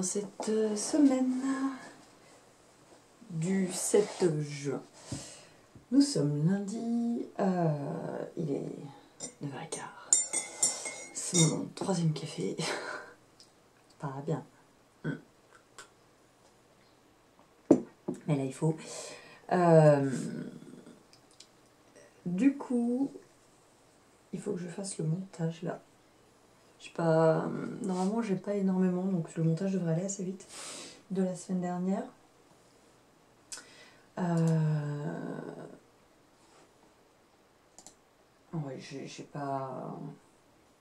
cette semaine du 7 juin. Nous sommes lundi, il est 9h15. C'est mon troisième café. Pas bien. Mais là il faut. Du coup, il faut que je fasse le montage là. J'ai pas, normalement j'ai pas énormément, donc le montage devrait aller assez vite de la semaine dernière. Ouais, j'ai pas.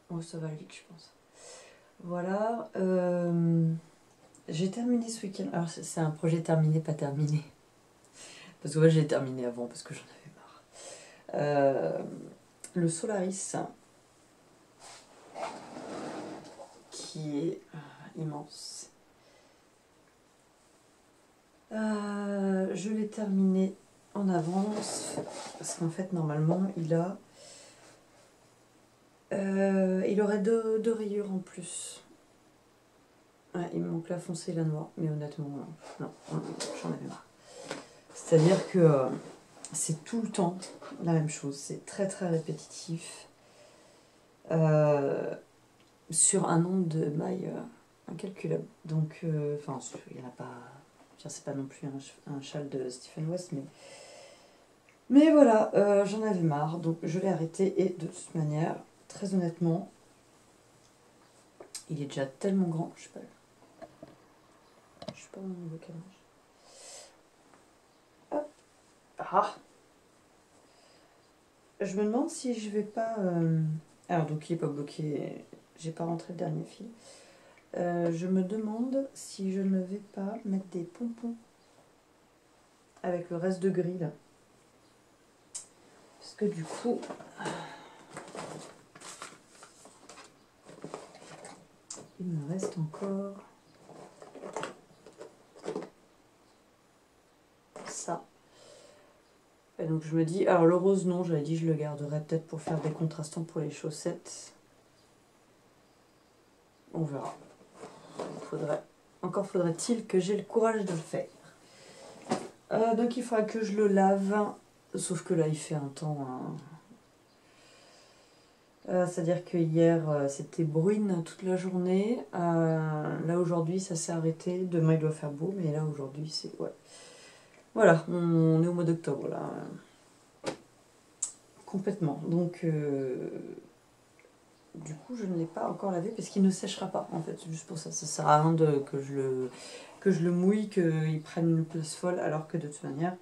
Oh, ça va aller vite, je pense. Voilà. J'ai terminé ce week-end. Alors, c'est un projet terminé, pas terminé. Parce que moi, j'ai terminé avant parce que j'en avais marre. Le Solaris, qui est immense. Je l'ai terminé en avance parce qu'en fait, normalement, il aurait deux rayures en plus. Ouais, il me manque la foncée et la noire, mais honnêtement, non, j'en avais marre. C'est-à-dire que c'est tout le temps la même chose, c'est très très répétitif. Sur un nombre de mailles incalculable. Donc, enfin, il n'y en a pas. C'est pas non plus un châle de Stephen West, mais voilà, j'en avais marre, donc je l'ai arrêté. Et de toute manière, très honnêtement, il est déjà tellement grand, je sais pas au niveau quel âge. Hop. Ah. Je me demande si je vais pas. Alors, donc il est pas bloqué, j'ai pas rentré le dernier fil. Je me demande si je ne vais pas mettre des pompons avec le reste de gris là. Parce que du coup, il me reste encore ça. Et donc je me dis, alors le rose non, j'avais dit je le garderai peut-être pour faire des contrastants pour les chaussettes. On verra. Encore faudrait-il que j'ai le courage de le faire. Donc il faudra que je le lave, sauf que là il fait un temps. C'est-à-dire que hier c'était bruine toute la journée. Là aujourd'hui ça s'est arrêté. Demain il doit faire beau, mais là aujourd'hui c'est. Ouais. Voilà, on est au mois d'octobre là. Complètement. Donc du coup je ne l'ai pas encore lavé parce qu'il ne séchera pas en fait. C'est juste pour ça. Ça sert à rien que je le mouille, qu'il prenne une place folle, alors que de toute manière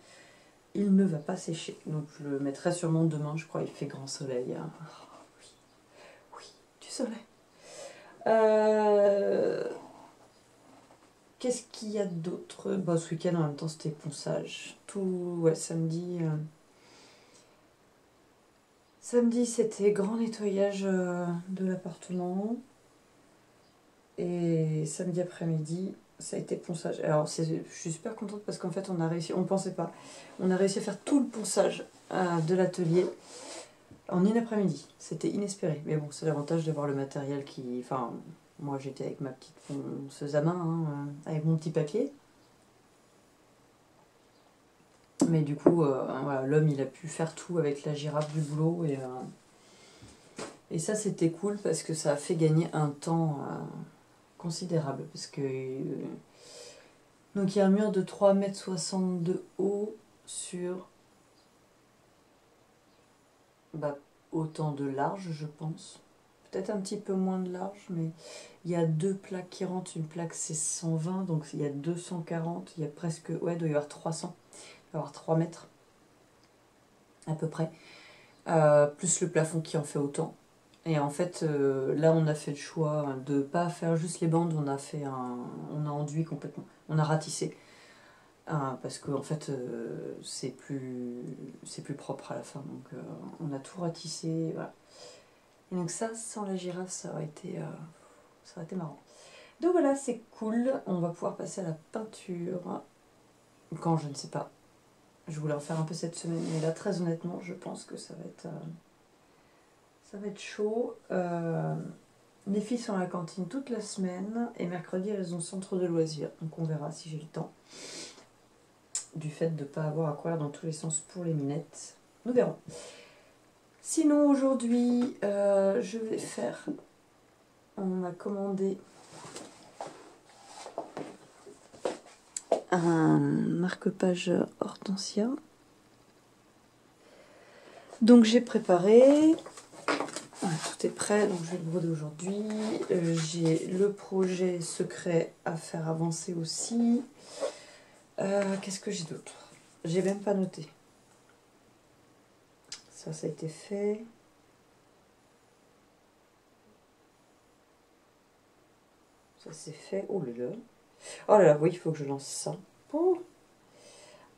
il ne va pas sécher. Donc je le mettrai sûrement demain, je crois. Il fait grand soleil. Hein. Oui, du soleil. Qu'est-ce qu'il y a d'autre? Bah, ce week-end en même temps c'était ponçage. Ouais, samedi. Samedi c'était grand nettoyage de l'appartement. Et samedi après-midi, ça a été ponçage. Alors je suis super contente parce qu'en fait on a réussi, on ne pensait pas. On a réussi à faire tout le ponçage de l'atelier en une après-midi. C'était inespéré. Mais bon, c'est l'avantage d'avoir le matériel qui. Enfin, moi j'étais avec ma petite ponceuse à main, hein, avec mon petit papier. Mais du coup, voilà, l'homme il a pu faire tout avec la girafe du boulot. Et ça c'était cool parce que ça a fait gagner un temps considérable. Parce que. Donc il y a un mur de 3,60 m de haut sur. Bah, autant de large, je pense. Peut-être un petit peu moins de large, mais il y a deux plaques qui rentrent. Une plaque c'est 120, donc il y a 240, il y a presque, ouais, il doit y avoir 300, il doit y avoir 3 mètres à peu près, plus le plafond qui en fait autant. Et en fait, là on a fait le choix de pas faire juste les bandes, on a enduit complètement, on a ratissé. Parce que en fait c'est plus propre à la fin, donc on a tout ratissé, voilà. Et donc ça, sans la girafe, ça aurait été marrant. Donc voilà, c'est cool. On va pouvoir passer à la peinture. Quand, je ne sais pas. Je voulais en faire un peu cette semaine, mais là, très honnêtement, je pense que ça va être chaud. Les filles sont à la cantine toute la semaine et mercredi elles ont centre de loisirs. Donc on verra si j'ai le temps. Du fait de ne pas avoir à courir dans tous les sens pour les minettes. Nous verrons. Sinon aujourd'hui je vais faire... On m'a commandé un marque-page Hortensia. Donc j'ai préparé, voilà, tout est prêt, donc je vais le broder aujourd'hui. J'ai le projet secret à faire avancer aussi. Qu'est-ce que j'ai d'autre? J'ai même pas noté. Ça a été fait. Ça c'est fait. Oh là là. Oh là là, oui, il faut que je lance ça. Oh.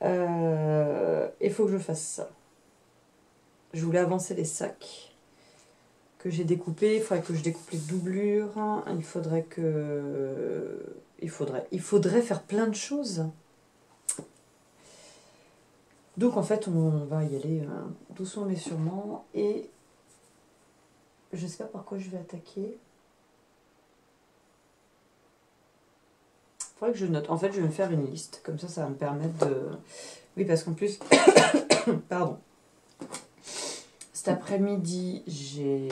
Il faut que je fasse ça. Je voulais avancer les sacs que j'ai découpés. Il faudrait que je découpe les doublures. Il faudrait faire plein de choses. Donc en fait, on va y aller doucement mais sûrement. Et je sais pas par quoi je vais attaquer. Il faudrait que je note. En fait, je vais me faire une liste. Comme ça va me permettre de... Oui, parce qu'en plus... Pardon. Cet après-midi, j'ai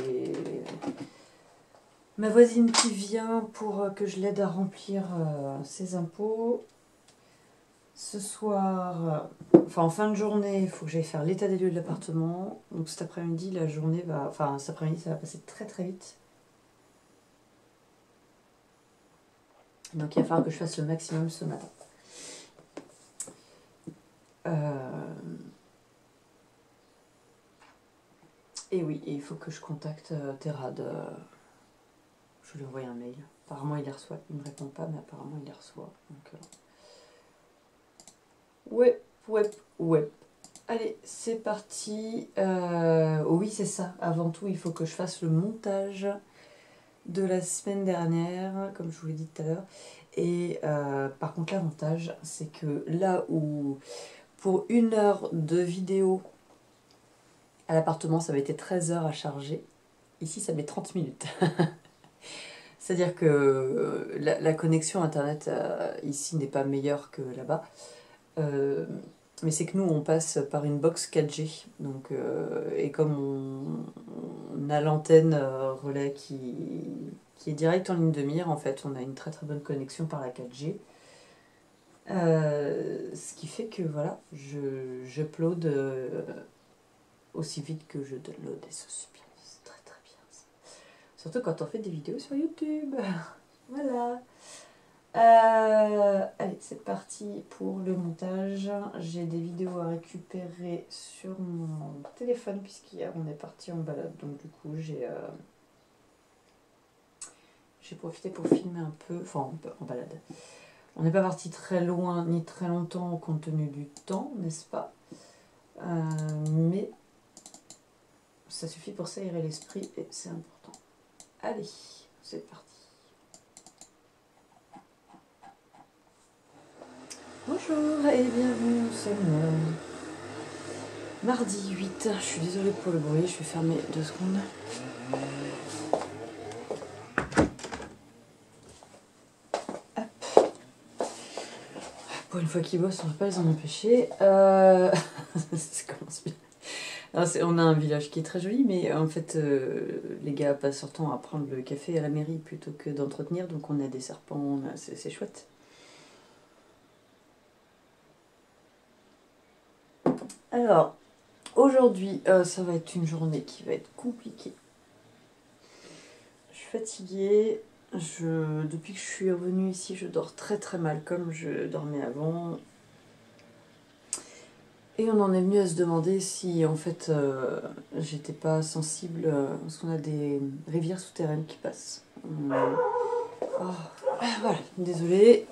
ma voisine qui vient pour que je l'aide à remplir ses impôts. Ce soir, enfin en fin de journée, il faut que j'aille faire l'état des lieux de l'appartement. Donc cet après-midi, la journée va... Enfin, cet après-midi, ça va passer très très vite. Donc il va falloir que je fasse le maximum ce matin. Et oui, il faut que je contacte Terrad. Je lui envoie un mail. Apparemment, il les reçoit. Il ne me répond pas, mais apparemment, il les reçoit. Donc, ouais. Allez, c'est parti. Oui, c'est ça. Avant tout, il faut que je fasse le montage de la semaine dernière, comme je vous l'ai dit tout à l'heure. Et par contre, l'avantage, c'est que là où pour 1 heure de vidéo à l'appartement, ça avait été 13 heures à charger, ici, ça met 30 minutes. C'est-à-dire que la connexion Internet ici n'est pas meilleure que là-bas. Mais c'est que nous, on passe par une box 4G. Donc, et comme on a l'antenne relais qui est direct en ligne de mire, en fait, on a une très très bonne connexion par la 4G. Ce qui fait que voilà, j'upload aussi vite que je download. Et ça, c'est bien, c'est très très bien. Ça. Surtout quand on fait des vidéos sur YouTube. Voilà. Allez, c'est parti pour le montage. J'ai des vidéos à récupérer sur mon téléphone puisqu'hier on est parti en balade. Donc du coup j'ai profité pour filmer un peu, enfin en balade. On n'est pas parti très loin ni très longtemps compte tenu du temps, n'est-ce pas? Mais ça suffit pour s'aérer l'esprit et c'est important. Allez, c'est parti. Bonjour et bienvenue, nous sommes mardi 8. Je suis désolée pour le bruit, je vais fermer 2 secondes. Hop. Pour une fois qu'ils bossent, on ne va pas les en empêcher. Ça commence bien. Alors, on a un village qui est très joli, mais en fait, les gars passent leur temps à prendre le café à la mairie plutôt que d'entretenir, donc on a des serpents, c'est chouette. Alors, aujourd'hui, ça va être une journée qui va être compliquée. Je suis fatiguée. Depuis que je suis revenue ici, je dors très très mal, comme je dormais avant. Et on en est venu à se demander si, en fait, j'étais pas sensible, parce qu'on a des rivières souterraines qui passent. Voilà, désolée.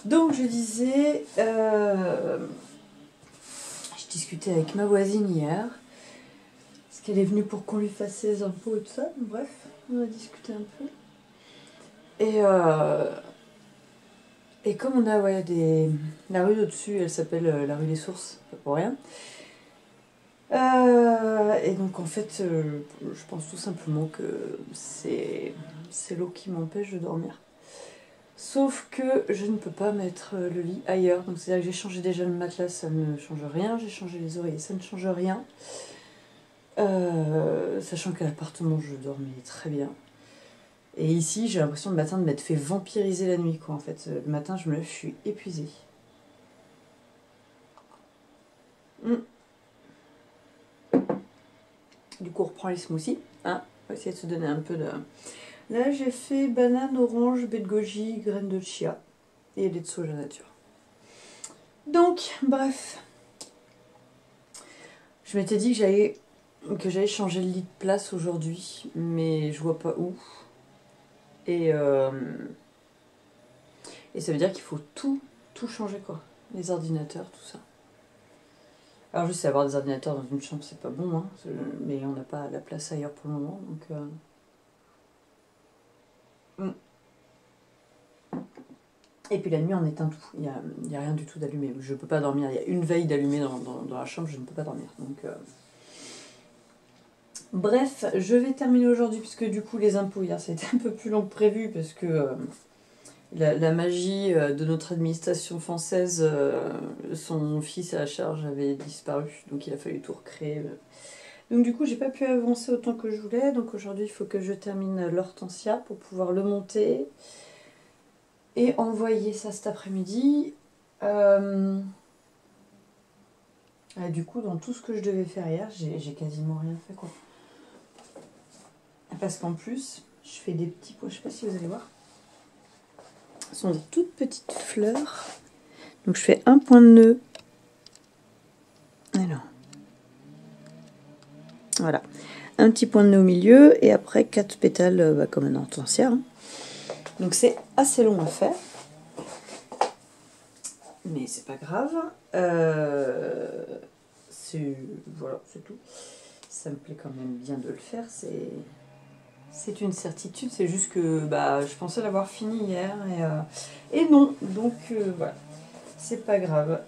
Donc, je disais... je discutais avec ma voisine hier, parce qu'elle est venue pour qu'on lui fasse ses impôts et tout ça. Bref, on a discuté un peu. Et comme on a la rue au-dessus, elle s'appelle la rue des Sources, pas pour rien. Et donc en fait, je pense tout simplement que c'est l'eau qui m'empêche de dormir. Sauf que je ne peux pas mettre le lit ailleurs. Donc c'est-à-dire que j'ai changé déjà le matelas, ça ne change rien. J'ai changé les oreillers, ça ne change rien. Sachant qu'à l'appartement, je dormais très bien. Et ici, j'ai l'impression le matin de m'être fait vampiriser la nuit, quoi. En fait, le matin, je me lève, je suis épuisée. Du coup, on reprend les smoothies. Hein, on va essayer de se donner un peu de... Là, j'ai fait banane, orange, baie de goji, graines de chia et lait de soja nature. Donc, bref. Je m'étais dit que j'allais changer le lit de place aujourd'hui, mais je vois pas où. Et ça veut dire qu'il faut tout changer, quoi. Les ordinateurs, tout ça. Alors je sais, avoir des ordinateurs dans une chambre, c'est pas bon, hein, mais on n'a pas la place ailleurs pour le moment, donc... Et puis la nuit, on éteint tout. Il n'y a rien du tout d'allumé. Je ne peux pas dormir. Il y a une veille d'allumé dans la chambre, je ne peux pas dormir. Donc, bref, je vais terminer aujourd'hui, puisque du coup, les impôts, hier, c'était un peu plus long que prévu, parce que la magie de notre administration française, son fils à la charge avait disparu, donc il a fallu tout recréer. Donc du coup, j'ai pas pu avancer autant que je voulais. Donc aujourd'hui, il faut que je termine l'hortensia pour pouvoir le monter et envoyer ça cet après-midi. Du coup, dans tout ce que je devais faire hier, j'ai quasiment rien fait, quoi. Parce qu'en plus, je fais des petits pois, je sais pas si vous allez voir. Ce sont des toutes petites fleurs. Donc je fais un point de nœud. Alors. Voilà. Un petit point de nœud au milieu et après 4 pétales comme un hortensia. Hein. Donc c'est assez long à faire. Mais c'est pas grave. Voilà, c'est tout. Ça me plaît quand même bien de le faire. C'est une certitude. C'est juste que je pensais l'avoir fini hier. Et non. Donc voilà. C'est pas grave.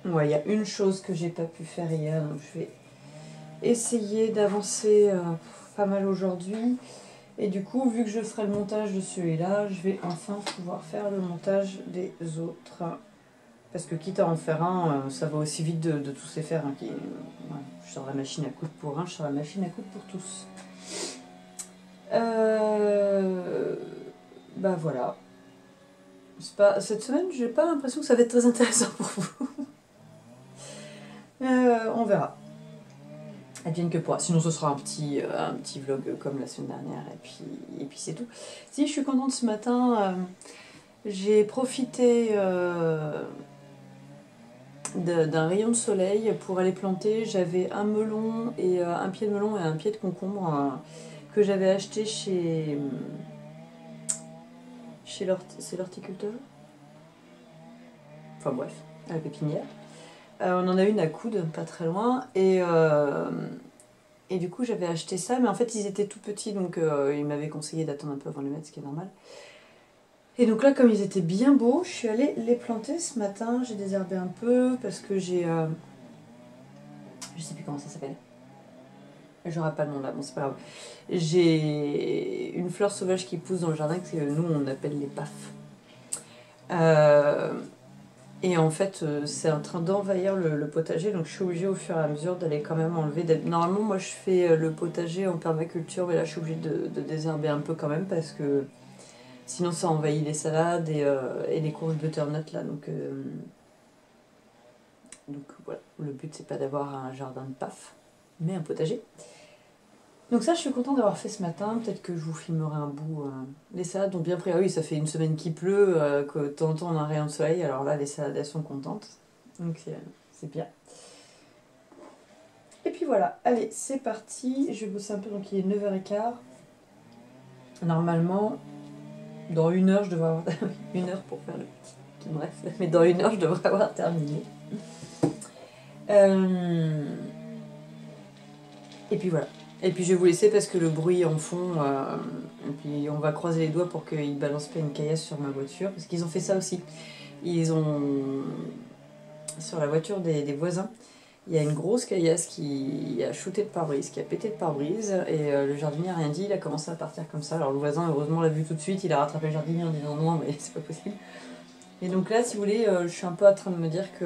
Ouais, il y a une chose que j'ai pas pu faire hier. Donc je vais essayer d'avancer pas mal aujourd'hui. Et du coup, vu que je ferai le montage de celui-là, je vais enfin pouvoir faire le montage des autres. Parce que quitte à en faire un, ça va aussi vite de tous les faire. Hein, je sors la machine à coudre pour un, je sors la machine à coudre pour tous. Voilà. Cette semaine, j'ai pas l'impression que ça va être très intéressant pour vous. On verra. Advienne que pourra. Sinon, ce sera un petit vlog comme la semaine dernière. Et puis c'est tout. Si, je suis contente ce matin. J'ai profité d'un rayon de soleil pour aller planter. J'avais un melon et un pied de melon et un pied de concombre que j'avais acheté chez c'est l'horticulteur. Enfin bref, à la pépinière. On en a une à coude, pas très loin, et du coup j'avais acheté ça, mais en fait ils étaient tout petits, donc il m'avait conseillé d'attendre un peu avant de les mettre, ce qui est normal. Et donc là, comme ils étaient bien beaux, je suis allée les planter ce matin. J'ai désherbé un peu parce que j'ai... je sais plus comment ça s'appelle. J'aurai pas le nom là, bon c'est pas grave. J'ai une fleur sauvage qui pousse dans le jardin que nous on appelle les pafs. Et en fait, c'est en train d'envahir le potager, donc je suis obligée au fur et à mesure d'aller quand même enlever. Normalement, moi je fais le potager en permaculture, mais là je suis obligée de désherber un peu quand même parce que sinon ça envahit les salades et les courges butternut là. Donc voilà, le but c'est pas d'avoir un jardin de paf, mais un potager. Donc ça, je suis contente d'avoir fait ce matin. Peut-être que je vous filmerai un bout. Les salades ont bien pris. Ah oui, ça fait une semaine qu'il pleut, que de temps en temps on a un rayon de soleil. Alors là, les salades, elles sont contentes. Donc c'est bien. Et puis voilà, allez, c'est parti. Je vais bosser un peu, donc il est 9h15. Normalement, dans 1 heure, je devrais avoir... 1 heure pour faire le petit... Bref, mais dans 1 heure, je devrais avoir terminé. Et puis voilà. Et puis je vais vous laisser parce que le bruit en fond, et puis on va croiser les doigts pour qu'ils ne balancent pas une caillasse sur ma voiture, parce qu'ils ont fait ça aussi. Ils ont sur la voiture des voisins. Il y a une grosse caillasse qui a shooté le pare-brise, qui a pété le pare-brise, et le jardinier n'a rien dit, il a commencé à partir comme ça. Alors le voisin, heureusement, l'a vu tout de suite, il a rattrapé le jardinier en disant non, mais c'est pas possible. Et donc là, si vous voulez, je suis un peu en train de me dire que,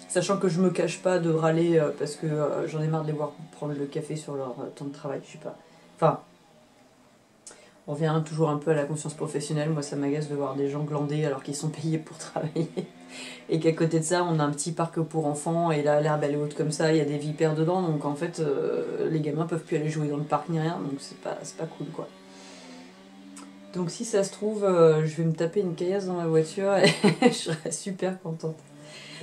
sachant que je me cache pas de râler parce que j'en ai marre de les voir prendre le café sur leur temps de travail, je sais pas. Enfin, on revient toujours un peu à la conscience professionnelle. Moi, ça m'agace de voir des gens glander alors qu'ils sont payés pour travailler. Et qu'à côté de ça, on a un petit parc pour enfants et là, l'herbe elle est haute comme ça, il y a des vipères dedans. Donc en fait, les gamins peuvent plus aller jouer dans le parc ni rien. Donc c'est pas cool quoi. Donc si ça se trouve, je vais me taper une caillasse dans la voiture et je serai super contente.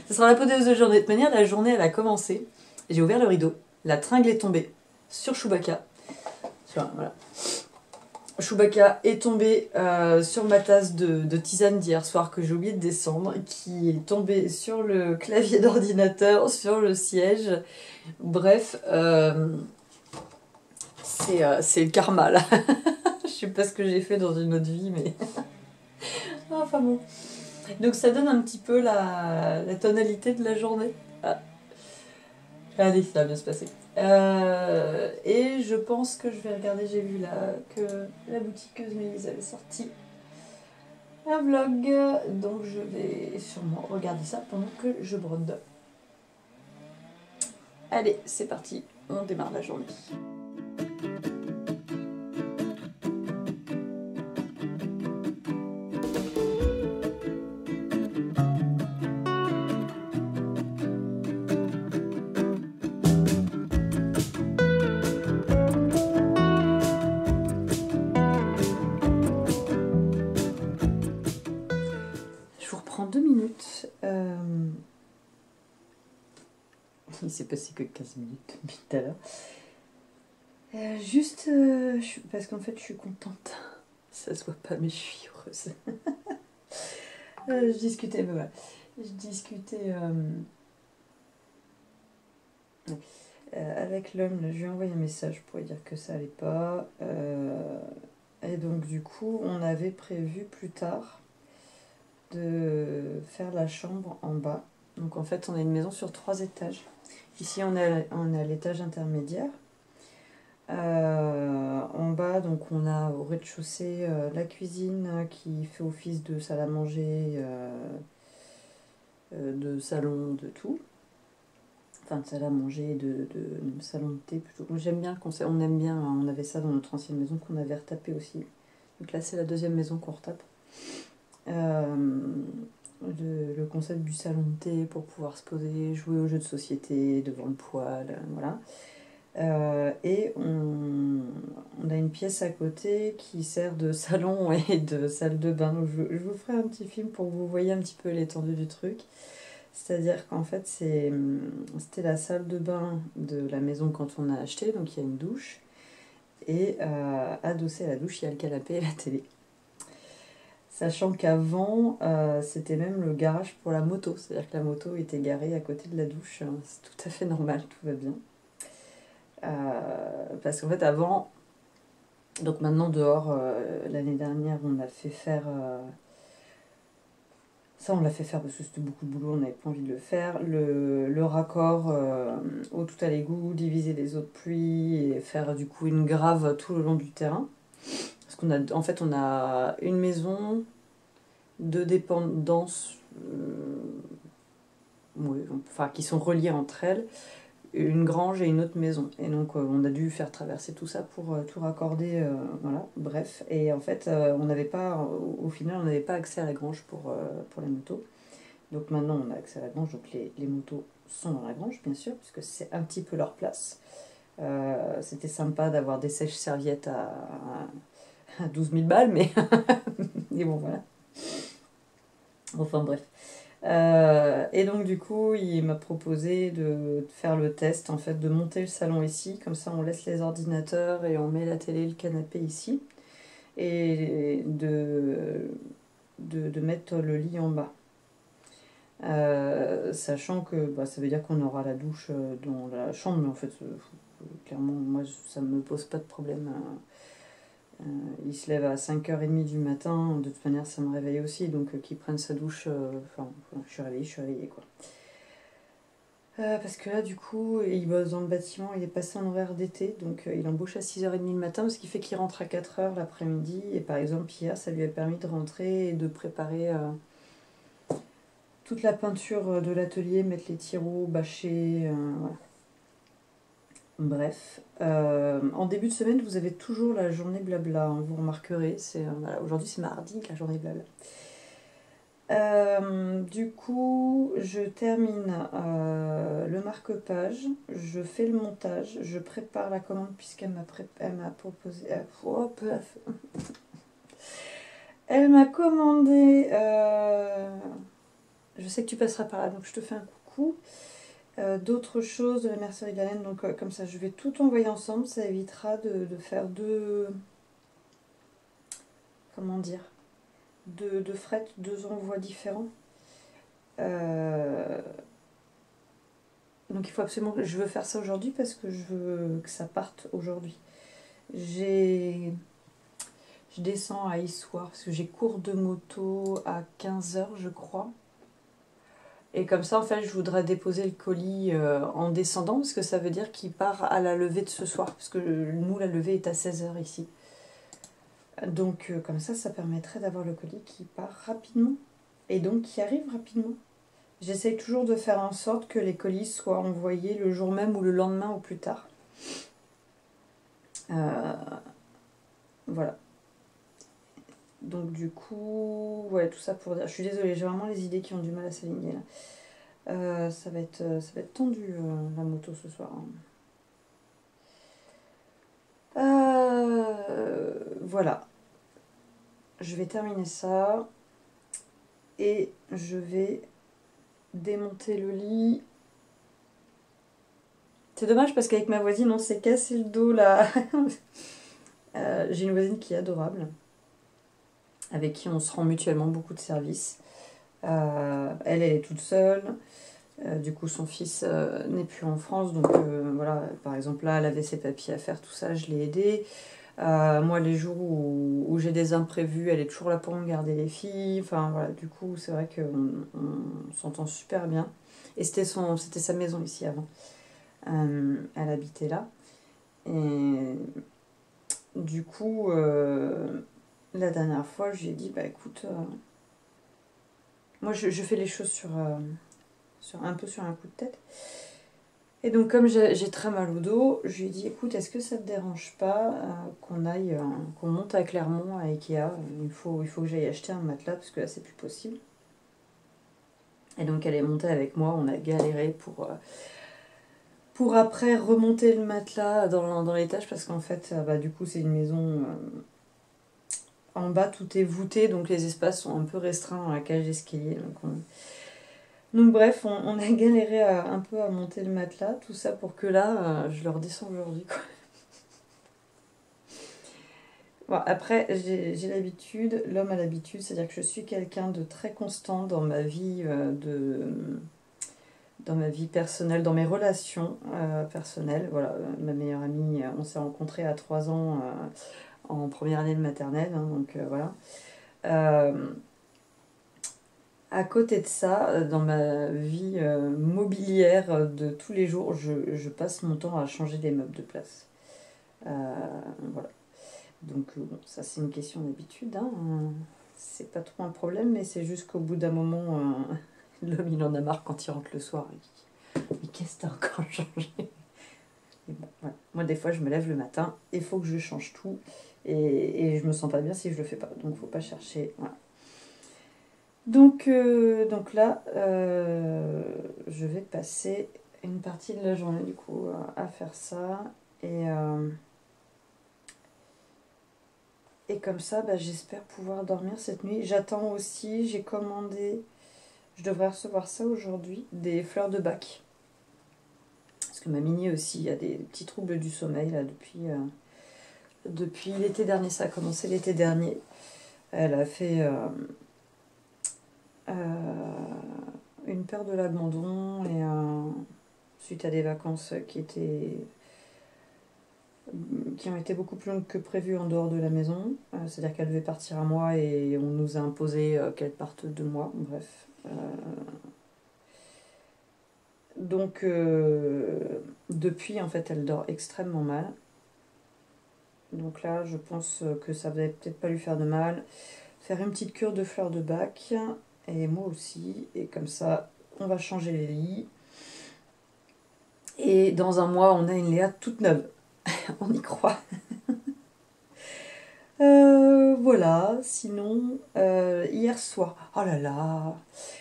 Ce sera la poteuse de journée. De toute manière, la journée elle a commencé. J'ai ouvert le rideau, la tringle est tombée sur Chewbacca. Voilà. Chewbacca est tombé sur ma tasse de tisane d'hier soir que j'ai oublié de descendre, qui est tombé sur le clavier d'ordinateur, sur le siège. Bref, c'est le karma là. Je sais pas ce que j'ai fait dans une autre vie, mais. Enfin bon. Donc ça donne un petit peu la tonalité de la journée. Ah. Allez, ça va bien se passer. Et je pense que je vais regarder, j'ai vu là que la boutiqueuse Mélise avait sorti un vlog, donc je vais sûrement regarder ça pendant que je brode. Allez, c'est parti, on démarre la journée. Je vous reprends 2 minutes. Il s'est passé que 15 minutes depuis tout à l'heure. Juste parce qu'en fait je suis contente. Ça se voit pas mais je suis heureuse. Je discutais, mais voilà. Je discutais avec l'homme, je lui ai envoyé un message pour lui dire que ça allait pas. Et donc du coup on avait prévu plus tard de faire la chambre en bas. Donc en fait on a une maison sur 3 étages. Ici on est à l'étage intermédiaire. En bas, donc on a au rez-de-chaussée la cuisine qui fait office de salle à manger, de salon, de tout. Enfin, de salle à manger, de salon de thé plutôt. J'aime bien, on aime bien, on avait ça dans notre ancienne maison qu'on avait retapé aussi. Donc là, c'est la deuxième maison qu'on retape. Le concept du salon de thé pour pouvoir se poser, jouer aux jeux de société devant le poêle, voilà. Et on a une pièce à côté qui sert de salon et de salle de bain. Donc je vous ferai un petit film pour que vous voyez un petit peu l'étendue du truc. C'est-à-dire qu'en fait, c'était la salle de bain de la maison quand on a acheté. Donc il y a une douche. Et adossé à la douche, il y a le canapé et la télé. Sachant qu'avant, c'était même le garage pour la moto. C'est-à-dire que la moto était garée à côté de la douche. C'est tout à fait normal, tout va bien. Parce qu'en fait avant, donc maintenant dehors, l'année dernière on a fait faire ça, on l'a fait faire parce que c'était beaucoup de boulot, on n'avait pas envie de le faire, le raccord eau tout à l'égout, diviser les eaux de pluie et faire du coup une grave tout le long du terrain, parce qu'on a en fait on a une maison, 2 dépendances enfin qui sont reliées entre elles, une grange et une autre maison. Et donc on a dû faire traverser tout ça pour tout raccorder, voilà, bref. Et en fait, on n'avait pas, au final, on n'avait pas accès à la grange pour les motos. Donc maintenant, on a accès à la grange, donc les motos sont dans la grange, bien sûr, puisque c'est un petit peu leur place. C'était sympa d'avoir des sèches-serviettes à 12 000 balles, mais et bon, voilà. Enfin bref. Et donc du coup il m'a proposé de faire le test, en fait de monter le salon ici, comme ça on laisse les ordinateurs et on met la télé, le canapé ici, et de mettre le lit en bas. Sachant que ça veut dire qu'on aura la douche dans la chambre, mais en fait clairement moi ça me pose pas de problème. Il se lève à 5h30 du matin, de toute manière ça me réveille aussi, donc qu'il prenne sa douche, enfin je suis réveillée quoi. Parce que là, du coup, il bosse dans le bâtiment, il est passé en horaire d'été, donc il embauche à 6h30 le matin, ce qui fait qu'il rentre à 4h l'après-midi. Et par exemple, hier, ça lui a permis de rentrer et de préparer toute la peinture de l'atelier, mettre les tiroirs, bâcher, voilà. Bref, en début de semaine, vous avez toujours la journée blabla, hein, vous remarquerez. Voilà, aujourd'hui, c'est mardi, la journée blabla. Du coup, je termine le marque-page, je fais le montage, je prépare la commande puisqu'elle m'a proposé. Elle m'a commandé. Je sais que tu passeras par là, donc je te fais un coucou. D'autres choses de la mercerie de la laine, donc comme ça, je vais tout envoyer ensemble, ça évitera de faire deux. Comment dire, de fret, deux envois différents. Donc il faut absolument que je veux faire ça aujourd'hui parce que je veux que ça parte aujourd'hui. Je descends à Issoire parce que j'ai cours de moto à 15h je crois. Et comme ça en fait je voudrais déposer le colis en descendant parce que ça veut dire qu'il part à la levée de ce soir. Parce que nous la levée est à 16h ici. Donc comme ça permettrait d'avoir le colis qui part rapidement. Et donc qui arrive rapidement. J'essaye toujours de faire en sorte que les colis soient envoyés le jour même ou le lendemain au plus tard. Voilà. Donc du coup, ouais, tout ça pour dire. Je suis désolée, j'ai vraiment les idées qui ont du mal à s'aligner là. Ça va être tendu la moto ce soir, hein. Voilà. Je vais terminer ça. Et je vais démonter le lit. C'est dommage parce qu'avec ma voisine, on s'est cassé le dos là. J'ai une voisine qui est adorable, avec qui on se rend mutuellement beaucoup de services. Elle est toute seule. Du coup, son fils n'est plus en France. Donc voilà, par exemple là, elle avait ses papiers à faire, tout ça, je l'ai aidé. Moi, les jours où j'ai des imprévus, elle est toujours là pour me garder les filles. Enfin voilà, du coup, c'est vrai qu'on s'entend super bien. Et c'était sa maison ici avant. Elle habitait là. Et du coup, la dernière fois, je lui ai dit, bah écoute, moi je fais les choses un peu sur un coup de tête. Et donc comme j'ai très mal au dos, je lui ai dit, écoute, est-ce que ça te dérange pas qu'on monte à Clermont, à Ikea, il faut que j'aille acheter un matelas, parce que là c'est plus possible. Et donc elle est montée avec moi, on a galéré pour après remonter le matelas dans l'étage, parce qu'en fait, bah, du coup c'est une maison... en bas, tout est voûté, donc les espaces sont un peu restreints dans la cage d'escalier. Donc bref, on a galéré un peu à monter le matelas, tout ça pour que là, je le redescends aujourd'hui, quoi. Bon, après, j'ai l'habitude, l'homme a l'habitude, c'est-à-dire que je suis quelqu'un de très constant dans ma vie, dans ma vie personnelle, dans mes relations personnelles. Voilà, ma meilleure amie, on s'est rencontrés à 3 ans en première année de maternelle, hein, donc voilà. À côté de ça, dans ma vie mobilière de tous les jours, je passe mon temps à changer des meubles de place. Voilà. Donc bon, ça c'est une question d'habitude, hein. C'est pas trop un problème, mais c'est juste qu'au bout d'un moment, l'homme il en a marre quand il rentre le soir. Il dit, mais qu'est-ce que t'as encore changé? Et bon, voilà. Moi des fois je me lève le matin, il faut que je change tout, et je me sens pas bien si je le fais pas. Donc faut pas chercher. Voilà. Donc là, je vais passer une partie de la journée du coup à faire ça. Et comme ça, bah, j'espère pouvoir dormir cette nuit. J'attends aussi, j'ai commandé, je devrais recevoir ça aujourd'hui, des fleurs de Bach. Parce que ma mini aussi a des petits troubles du sommeil là depuis l'été dernier. Ça a commencé l'été dernier. Elle a fait une peur de l'abandon et suite à des vacances qui ont été beaucoup plus longues que prévu en dehors de la maison. C'est-à-dire qu'elle devait partir un mois et on nous a imposé qu'elle parte 2 mois. Bref. Donc, depuis, en fait, elle dort extrêmement mal. Donc là, je pense que ça va peut-être pas lui faire de mal. Faire une petite cure de fleurs de bac. Et moi aussi. Et comme ça, on va changer les lits. Et dans un mois, on a une Léa toute neuve. On y croit. Voilà, sinon, hier soir, oh là là,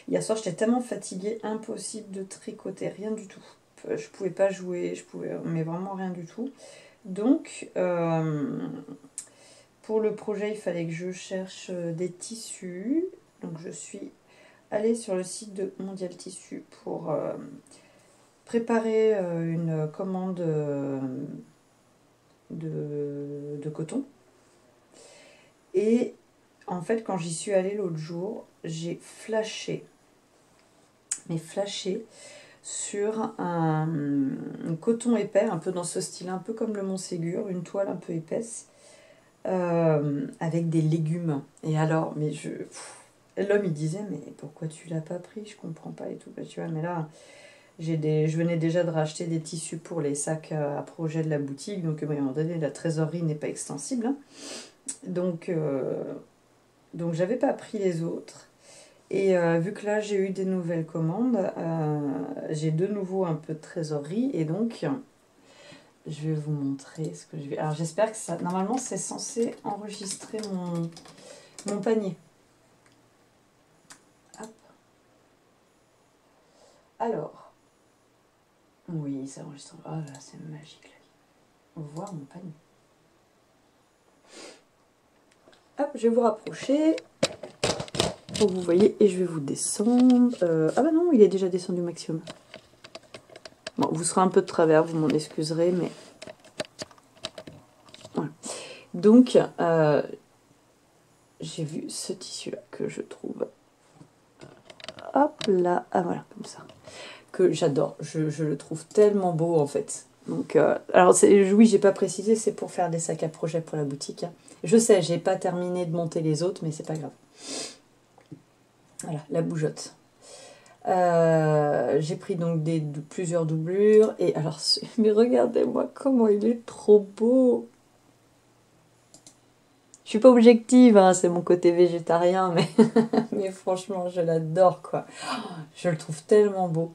hier soir j'étais tellement fatiguée, impossible de tricoter, rien du tout. Je pouvais pas jouer, mais vraiment rien du tout. Donc, pour le projet, il fallait que je cherche des tissus. Donc, je suis allée sur le site de Mondial Tissu pour préparer une commande de coton. Et en fait, quand j'y suis allée l'autre jour, j'ai flashé, mais flashé sur un coton épais, un peu dans ce style, un peu comme le Montségur, une toile un peu épaisse, avec des légumes. Et alors, l'homme il disait, mais pourquoi tu l'as pas pris? Je comprends pas et tout. Bah, tu vois, mais là, je venais déjà de racheter des tissus pour les sacs à projet de la boutique, donc à un moment donné, la trésorerie n'est pas extensible. Hein. Donc, j'avais pas pris les autres. Et vu que là j'ai eu des nouvelles commandes, j'ai de nouveau un peu de trésorerie. Et donc je vais vous montrer ce que je vais. Alors j'espère que ça. Normalement c'est censé enregistrer mon panier. Hop. Alors. Oui, ça enregistre. Oh là, c'est magique là. Voir mon panier. Hop, je vais vous rapprocher. Pour que vous voyez, et je vais vous descendre. Ah bah non, il est déjà descendu au maximum. Bon, vous serez un peu de travers, vous m'en excuserez, mais... Voilà. Donc, j'ai vu ce tissu-là que je trouve... Hop là, ah voilà, comme ça. Que j'adore, je le trouve tellement beau en fait. Donc, alors oui, j'ai pas précisé, c'est pour faire des sacs à projet pour la boutique. Hein. Je sais, j'ai pas terminé de monter les autres, mais c'est pas grave. Voilà, la bougeotte. J'ai pris donc plusieurs doublures. Et alors, mais regardez-moi comment il est trop beau. Je suis pas objective, hein, c'est mon côté végétarien, mais, mais franchement, je l'adore, quoi. Je le trouve tellement beau.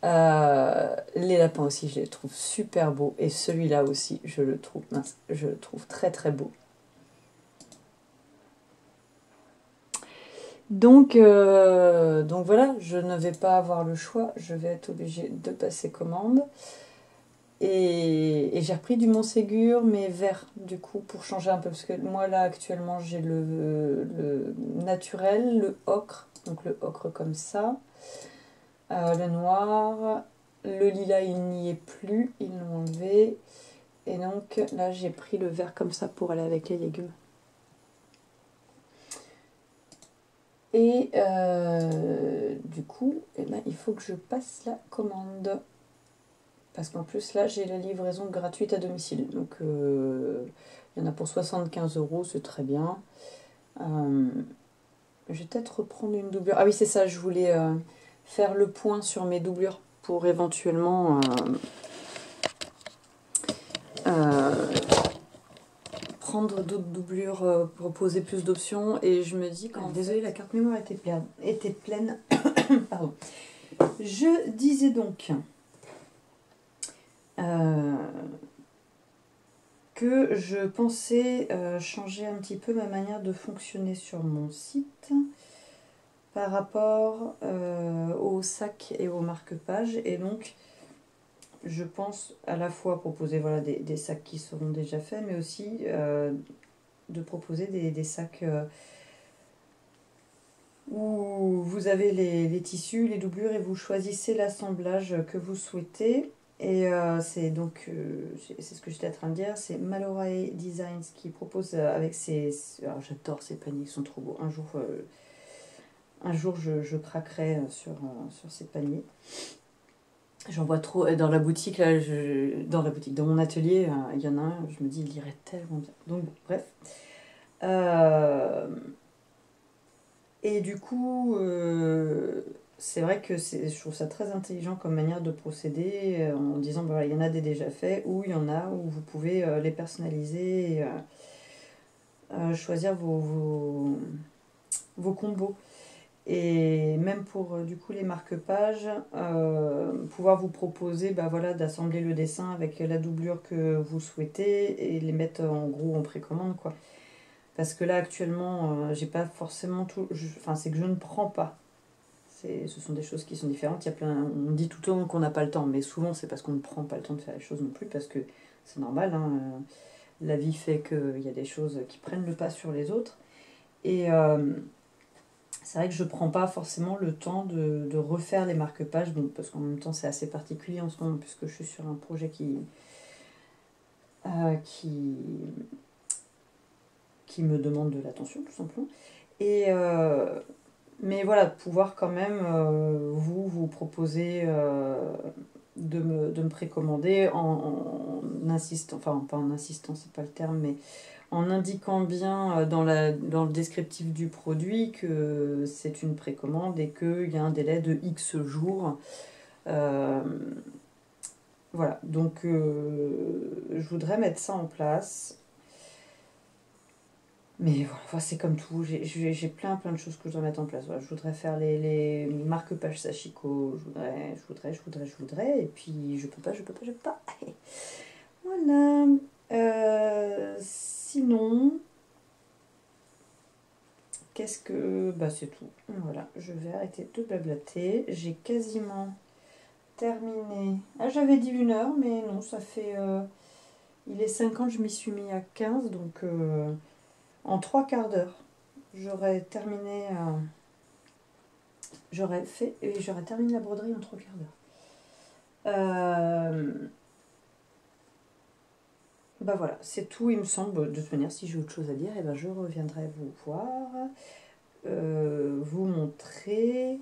Les lapins aussi, je les trouve super beaux. Et celui-là aussi, je le trouve très très beau. Donc voilà, je ne vais pas avoir le choix, je vais être obligée de passer commande. Et j'ai repris du Montségur, mais vert, du coup, pour changer un peu. Parce que moi, là, actuellement, j'ai le naturel, le ocre. Donc le ocre comme ça. Le noir. Le lilas, il n'y est plus. Ils l'ont enlevé. Et donc, là, j'ai pris le vert comme ça pour aller avec les légumes. Et du coup, eh ben, il faut que je passe la commande. Parce qu'en plus, là, j'ai la livraison gratuite à domicile. Donc, il y en a pour 75 €, c'est très bien. Je vais peut-être reprendre une doublure. Ah oui, c'est ça, je voulais faire le point sur mes doublures pour éventuellement prendre d'autres doublures, proposer plus d'options. Et je me dis, désolée, la carte mémoire était pleine. Pardon. Je disais donc... que je pensais changer un petit peu ma manière de fonctionner sur mon site par rapport aux sacs et aux marque-pages. Et donc, je pense à la fois proposer voilà, des sacs qui seront déjà faits, mais aussi de proposer des sacs où vous avez les tissus, les doublures, et vous choisissez l'assemblage que vous souhaitez. Et c'est donc, c'est ce que j'étais en train de dire, c'est Malorae Designs qui propose avec alors j'adore ces paniers, ils sont trop beaux. Un jour je craquerai sur ces paniers. J'en vois trop dans la boutique, là, dans mon atelier, il y en a un, je me dis, il irait tellement bien. Donc, bref. Et du coup, c'est vrai que je trouve ça très intelligent comme manière de procéder en disant bah, voilà, il y en a des déjà faits ou il y en a où vous pouvez les personnaliser et choisir vos combos. Et même pour du coup les marque-pages, pouvoir vous proposer bah, voilà, d'assembler le dessin avec la doublure que vous souhaitez et les mettre en gros en précommande quoi. Parce que là actuellement, j'ai pas forcément tout. Enfin, c'est que je ne prends pas. Ce sont des choses qui sont différentes. Il y a plein, on dit tout le temps qu'on n'a pas le temps, mais souvent c'est parce qu'on ne prend pas le temps de faire les choses non plus, parce que c'est normal. Hein, la vie fait qu'il y a des choses qui prennent le pas sur les autres. Et c'est vrai que je ne prends pas forcément le temps de refaire les marque-pages, bon, parce qu'en même temps c'est assez particulier en ce moment, puisque je suis sur un projet qui me demande de l'attention, tout simplement. Et, mais voilà, pouvoir quand même vous proposer de me précommander en insistant, enfin pas en insistant, c'est pas le terme, mais en indiquant bien dans le descriptif du produit que c'est une précommande et qu'il y a un délai de X jours. Euh, voilà, donc je voudrais mettre ça en place. Mais voilà, c'est comme tout, j'ai plein de choses que je dois mettre en place. Voilà, je voudrais faire les marque-pages Sachiko, je voudrais, et puis je peux pas. Voilà. Sinon, qu'est-ce que... Bah c'est tout. Voilà, je vais arrêter de blablater. J'ai quasiment terminé. Ah, j'avais dit 1 heure, mais non, ça fait... il est 50, je m'y suis mis à 15, donc en 3/4 d'heure. J'aurais terminé, j'aurais terminé la broderie en 3/4 d'heure. Bah voilà, c'est tout, il me semble. De toute manière, si j'ai autre chose à dire, eh ben, je reviendrai vous voir, vous montrer.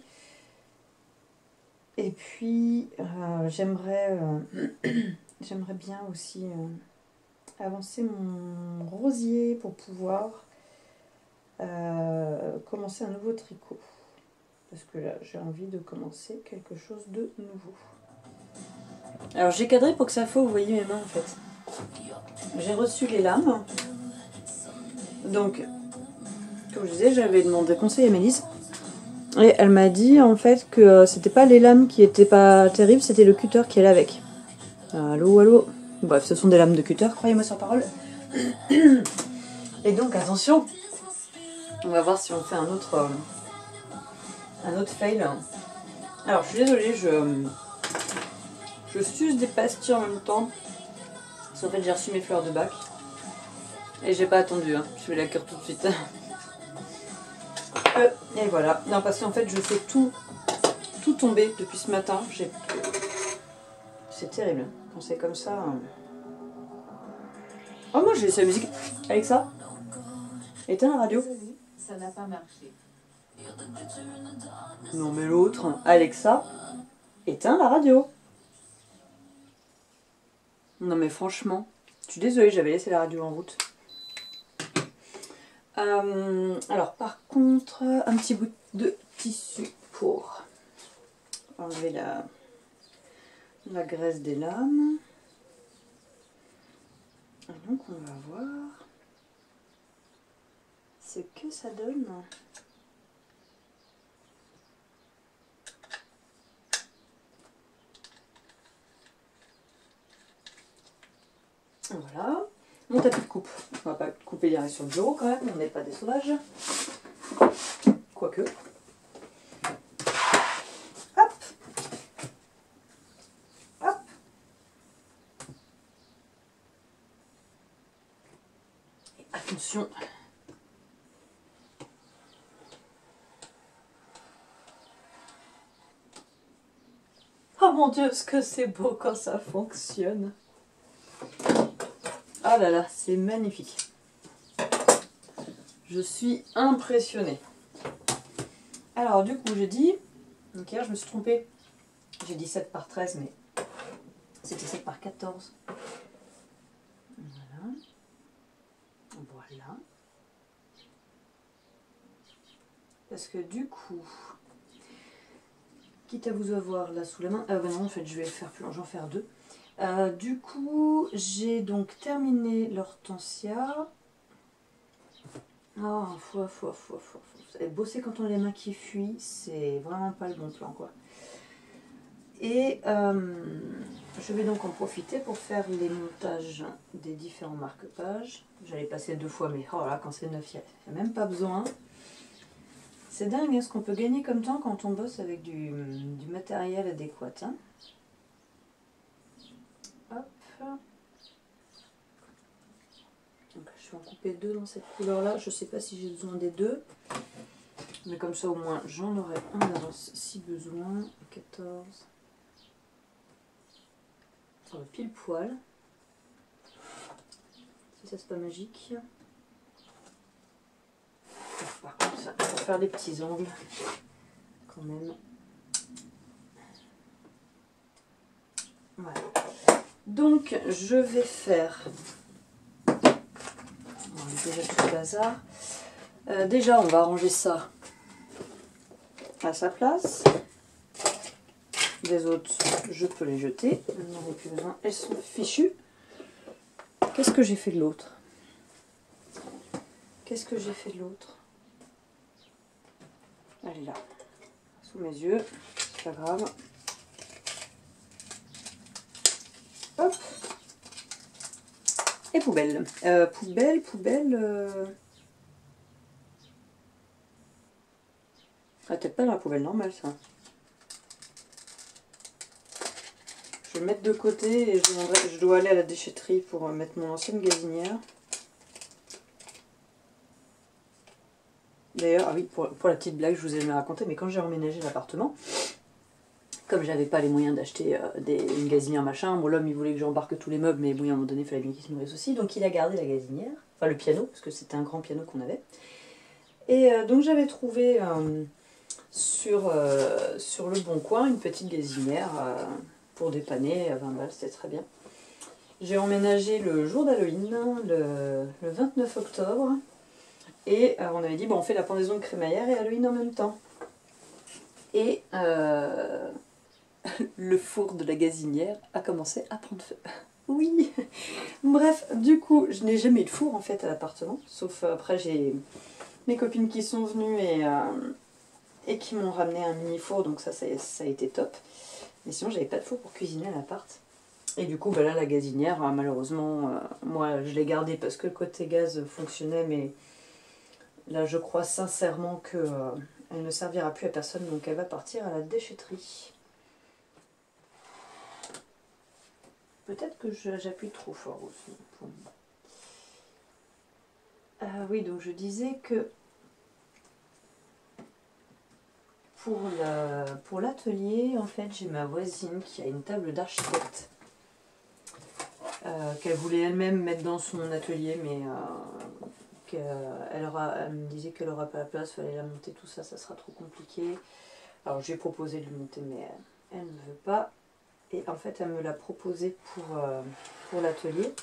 Et puis, j'aimerais bien aussi avancer mon rosier pour pouvoir commencer un nouveau tricot. Parce que là, j'ai envie de commencer quelque chose de nouveau. Alors, j'ai cadré pour que ça fasse, vous voyez mes mains en fait. J'ai reçu les lames. Donc, comme je disais, j'avais demandé conseil à Mélisse. Et elle m'a dit en fait que c'était pas les lames qui étaient pas terribles, c'était le cutter qui allait avec. Allô, allô. Bref, ce sont des lames de cutter, croyez-moi sur parole. Et donc, attention, on va voir si on fait un autre fail. Alors, je suis désolée, je suce des pastilles en même temps. Parce qu'en fait, j'ai reçu mes fleurs de bac. Et j'ai pas attendu, hein. Je vais la cuire tout de suite. Et voilà. Non, parce qu'en fait, je fais tout tomber depuis ce matin. C'est terrible, hein. Quand c'est comme ça. Oh, moi j'ai laissé la musique. Alexa, éteins la radio. Ça n'a pas marché. Non, mais l'autre. Alexa, éteins la radio. Non, mais franchement, je suis désolée, j'avais laissé la radio en route. Alors, par contre, un petit bout de tissu pour enlever la graisse des lames. Et donc, on va voir ce que ça donne. Voilà. Mon tapis de coupe. On va pas couper direct sur le bureau quand même, on n'est pas des sauvages. Quoique. Hop. Hop. Et attention. Oh mon Dieu, ce que c'est beau quand ça fonctionne. Ah là là, c'est magnifique. Je suis impressionnée. Alors du coup, j'ai dit... Donc hier, je me suis trompée. J'ai dit 7 par 13, mais c'était 7 par 14. Voilà. Voilà. Parce que du coup... quitte à vous avoir là sous la main. Ah bah non, en fait, je vais faire plus, j'en faire deux. Du coup, j'ai donc terminé l'hortensia. Oh, faut. Bosser quand on a les mains qui fuient, c'est vraiment pas le bon plan, quoi. Et je vais donc en profiter pour faire les montages des différents marque-pages. J'allais passer 2 fois, mais oh là, quand c'est neuf, il n'y a même pas besoin. C'est dingue hein, ce qu'on peut gagner comme temps quand on bosse avec du matériel adéquat. Hein. Hop. Donc, je vais en couper 2 dans cette couleur-là. Je ne sais pas si j'ai besoin des 2. Mais comme ça, au moins, j'en aurai un d'avance si besoin. 14. Ça va pile poil. Si ça, c'est pas magique. Par contre, ça, pour faire des petits angles, quand même. Voilà. Donc, je vais faire... déjà tout le bazar. Déjà, on va ranger ça à sa place. Les autres, je peux les jeter. Je n'en ai plus besoin. Elles sont fichues. Qu'est-ce que j'ai fait de l'autre? Qu'est-ce que j'ai fait de l'autre? Elle est là, sous mes yeux. C'est pas grave. Hop. Et poubelle. Poubelle. Ah, peut-être pas dans la poubelle normale, ça. Je vais le mettre de côté et je dois aller à la déchetterie pour mettre mon ancienne gazinière. D'ailleurs, ah oui, pour la petite blague, je vous ai jamais raconté, mais quand j'ai emménagé l'appartement, comme j'avais pas les moyens d'acheter une gazinière machin, bon, l'homme il voulait que j'embarque tous les meubles, mais bon, à un moment donné, il fallait bien qu'il se nourrisse aussi, donc il a gardé la gazinière, enfin le piano, parce que c'était un grand piano qu'on avait. Et donc j'avais trouvé sur le Bon Coin une petite gazinière pour dépanner à 20 balles, c'était très bien. J'ai emménagé le jour d'Halloween, le 29 octobre, et on avait dit, bon, on fait la pendaison de crémaillère et Halloween en même temps. Et le four de la gazinière a commencé à prendre feu. Oui. Bref, du coup, je n'ai jamais eu de four en fait à l'appartement, sauf après j'ai mes copines qui sont venues et qui m'ont ramené un mini four, donc ça a été top. Mais sinon, j'avais pas de four pour cuisiner à l'appart. Et du coup, bah là, la gazinière, malheureusement, moi, je l'ai gardée parce que le côté gaz fonctionnait, mais là, je crois sincèrement que elle ne servira plus à personne, donc elle va partir à la déchetterie. Peut-être que j'appuie trop fort aussi. Oui, donc je disais que pour l'atelier, en fait, j'ai ma voisine qui a une table d'architecte qu'elle voulait elle-même mettre dans son atelier, mais elle me disait qu'elle n'aura pas la place, il fallait la monter, tout ça, ça sera trop compliqué. Alors j'ai proposé de lui monter, mais elle ne veut pas. Et en fait, elle me l'a proposé pour l'atelier.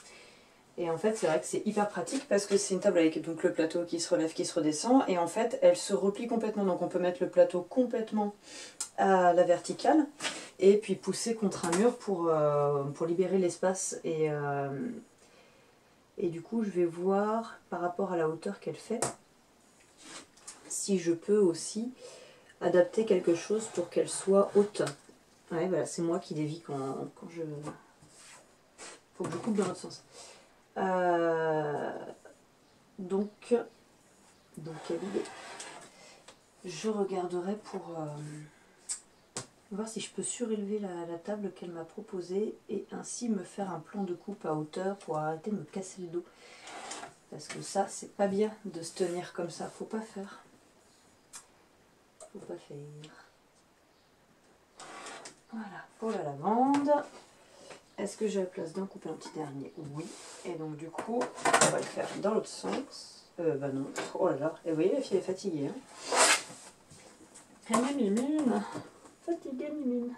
Et en fait, c'est vrai que c'est hyper pratique parce que c'est une table avec donc le plateau qui se relève, qui se redescend. Et en fait, elle se replie complètement. Donc on peut mettre le plateau complètement à la verticale et puis pousser contre un mur pour libérer l'espace. Et du coup, je vais voir par rapport à la hauteur qu'elle fait si je peux aussi adapter quelque chose pour qu'elle soit haute. Ouais, voilà, c'est moi qui dévie quand je... Faut que je coupe dans l'autre sens. Donc quelle idée. Je regarderai pour voir si je peux surélever la table qu'elle m'a proposée et ainsi me faire un plan de coupe à hauteur pour arrêter de me casser le dos. Parce que ça, c'est pas bien de se tenir comme ça. Faut pas faire. Faut pas faire. Voilà, pour la lavande. Est-ce que j'ai la place d'en couper un petit dernier? Oui. Et donc du coup, on va le faire dans l'autre sens. Bah non. Oh là là. Et vous voyez, la fille est fatiguée. Hein. Mimine. Fatiguée, Mimine.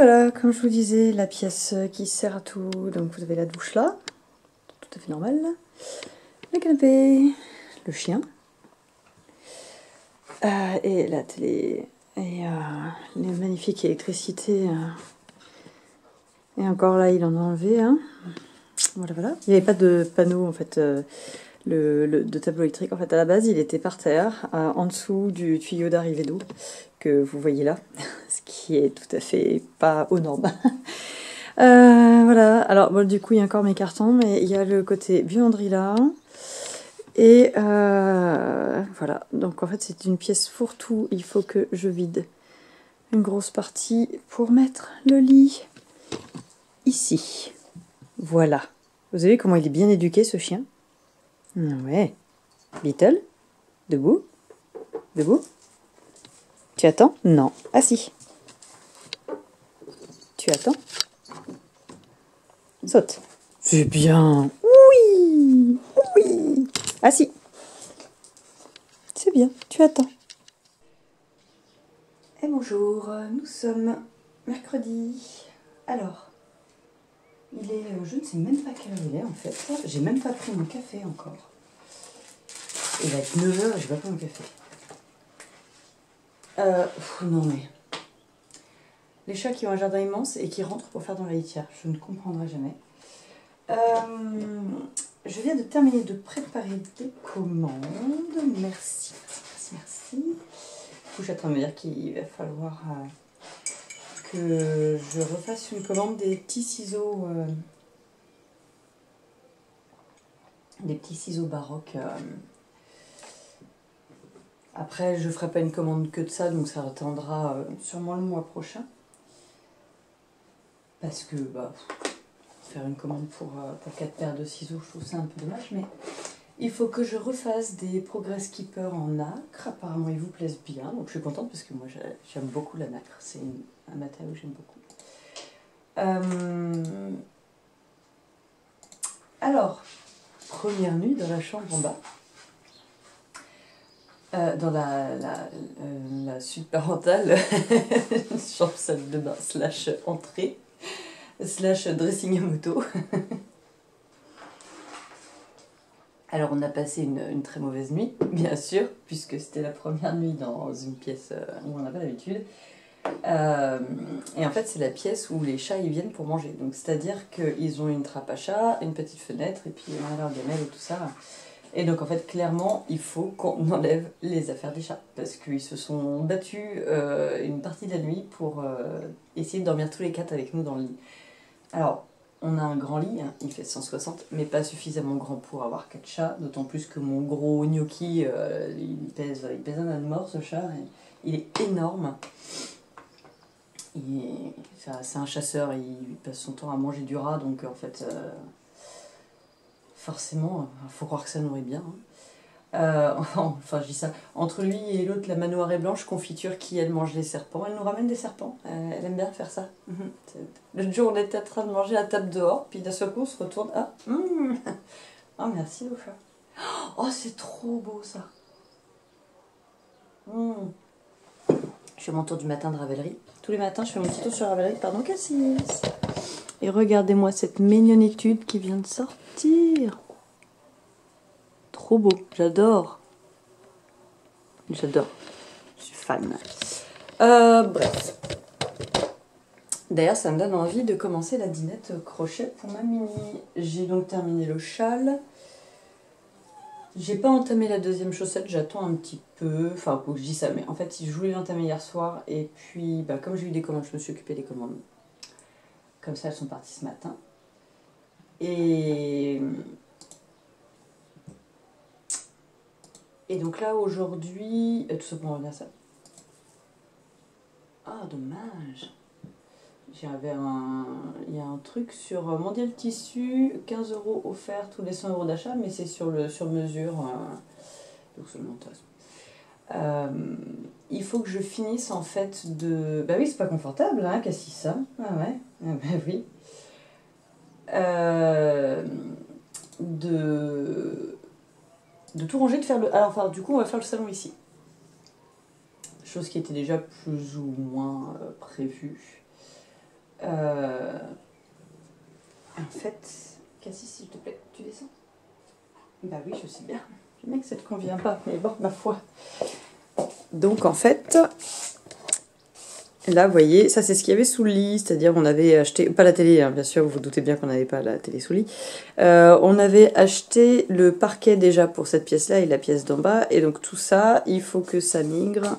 voilà, comme je vous disais, la pièce qui sert à tout. Donc vous avez la douche là, tout à fait normal. Le canapé, le chien, et la télé, et les magnifiques électricités. Et encore là, il en a enlevé. Hein. Voilà, voilà. Il n'y avait pas de panneau en fait. De tableau électrique, en fait, à la base, il était par terre, en dessous du tuyau d'arrivée d'eau que vous voyez là, ce qui est tout à fait pas aux normes. Voilà, alors bon, du coup, il y a encore mes cartons, mais il y a le côté buanderie là. Et voilà, donc en fait, c'est une pièce fourre-tout. Il faut que je vide une grosse partie pour mettre le lit ici. Voilà. Vous avez vu comment il est bien éduqué, ce chien? Ouais. Little, debout, debout. Tu attends? Non. Assis. Tu attends? Saute. C'est bien. Oui, oui. Assis. C'est bien. Tu attends. Et bonjour. Nous sommes mercredi. Alors, il est, je ne sais même pas quelle heure il est en fait. J'ai même pas pris mon café encore. Il va être 9 h et je vais pas pris mon café. Non mais... Les chats qui ont un jardin immense et qui rentrent pour faire dans la litière. Je ne comprendrai jamais. Je viens de terminer de préparer des commandes. Merci, merci, merci. Du coup, je suis en train de me dire qu'il va falloir que je refasse une commande des petits ciseaux. Des petits ciseaux baroques. Après, je ne ferai pas une commande que de ça, donc ça attendra sûrement le mois prochain. Parce que bah, faire une commande pour 4 paires de ciseaux, je trouve ça un peu dommage. Mais il faut que je refasse des Progress Keeper en nacre. Apparemment, ils vous plaisent bien. Donc je suis contente parce que moi, j'aime beaucoup la nacre. C'est un matériau que j'aime beaucoup. Alors, première nuit dans la chambre en bas. Dans la suite parentale, chambre salle de bain slash entrée, slash dressing à moto. Alors on a passé une très mauvaise nuit, bien sûr, puisque c'était la première nuit dans une pièce où on n'a pas l'habitude. Et en fait c'est la pièce où les chats ils viennent pour manger. Donc c'est-à-dire qu'ils ont une trappe à chat, une petite fenêtre, et puis on a leur gamelle et tout ça. Et donc en fait clairement il faut qu'on enlève les affaires des chats parce qu'ils se sont battus une partie de la nuit pour essayer de dormir tous les 4 avec nous dans le lit. Alors on a un grand lit, hein, il fait 160 mais pas suffisamment grand pour avoir 4 chats, d'autant plus que mon gros gnocchi il pèse un âne mort ce chat, il est énorme. C'est un chasseur, il passe son temps à manger du rat donc en fait... forcément, il faut croire que ça nourrit bien. Enfin, je dis ça. Entre lui et l'autre, la manoire et blanche, confiture qui, elle, mange les serpents. Elle nous ramène des serpents. Elle aime bien faire ça. L'autre jour, on était en train de manger à table dehors, puis d'un seul coup, on se retourne. Ah, oh, merci, le chat. Oh, c'est trop beau, ça. Je fais mon tour du matin de Ravelry. Tous les matins, je fais mon petit tour sur Ravelry. Pardon, Cassis. Et regardez-moi cette mignonitude qui vient de sortir. Trop beau, j'adore. J'adore. Je suis fan. Bref. D'ailleurs, ça me donne envie de commencer la dinette crochet pour ma mini. J'ai donc terminé le châle. J'ai pas entamé la deuxième chaussette, j'attends un petit peu. Enfin, faut que je dise ça, mais en fait, je voulais l'entamer hier soir. Et puis, bah, comme j'ai eu des commandes, je me suis occupée des commandes. Comme ça, elles sont parties ce matin. Et donc là, aujourd'hui... Tout ça pour revenir à ça. Ah, dommage. Il y a un truc sur Mondial Tissu, 15 € offert tous les 100 € d'achat, mais c'est sur mesure. Donc c'est le montage. Il faut que je finisse en fait de... Bah oui, c'est pas confortable, hein, Cassis, ça. Ah ouais, ah bah oui. De tout ranger, de faire le... Alors, enfin, du coup, on va faire le salon ici. Chose qui était déjà plus ou moins prévue. En fait, Cassie, s'il te plaît, tu descends? Bah oui, je sais bien. Le mec, ça te convient pas, mais bon, ma foi. Donc en fait, là, vous voyez, ça c'est ce qu'il y avait sous le lit, c'est-à-dire on avait acheté, pas la télé, hein, bien sûr, vous vous doutez bien qu'on n'avait pas la télé sous le lit. On avait acheté le parquet déjà pour cette pièce-là et la pièce d'en bas, et donc tout ça, il faut que ça migre.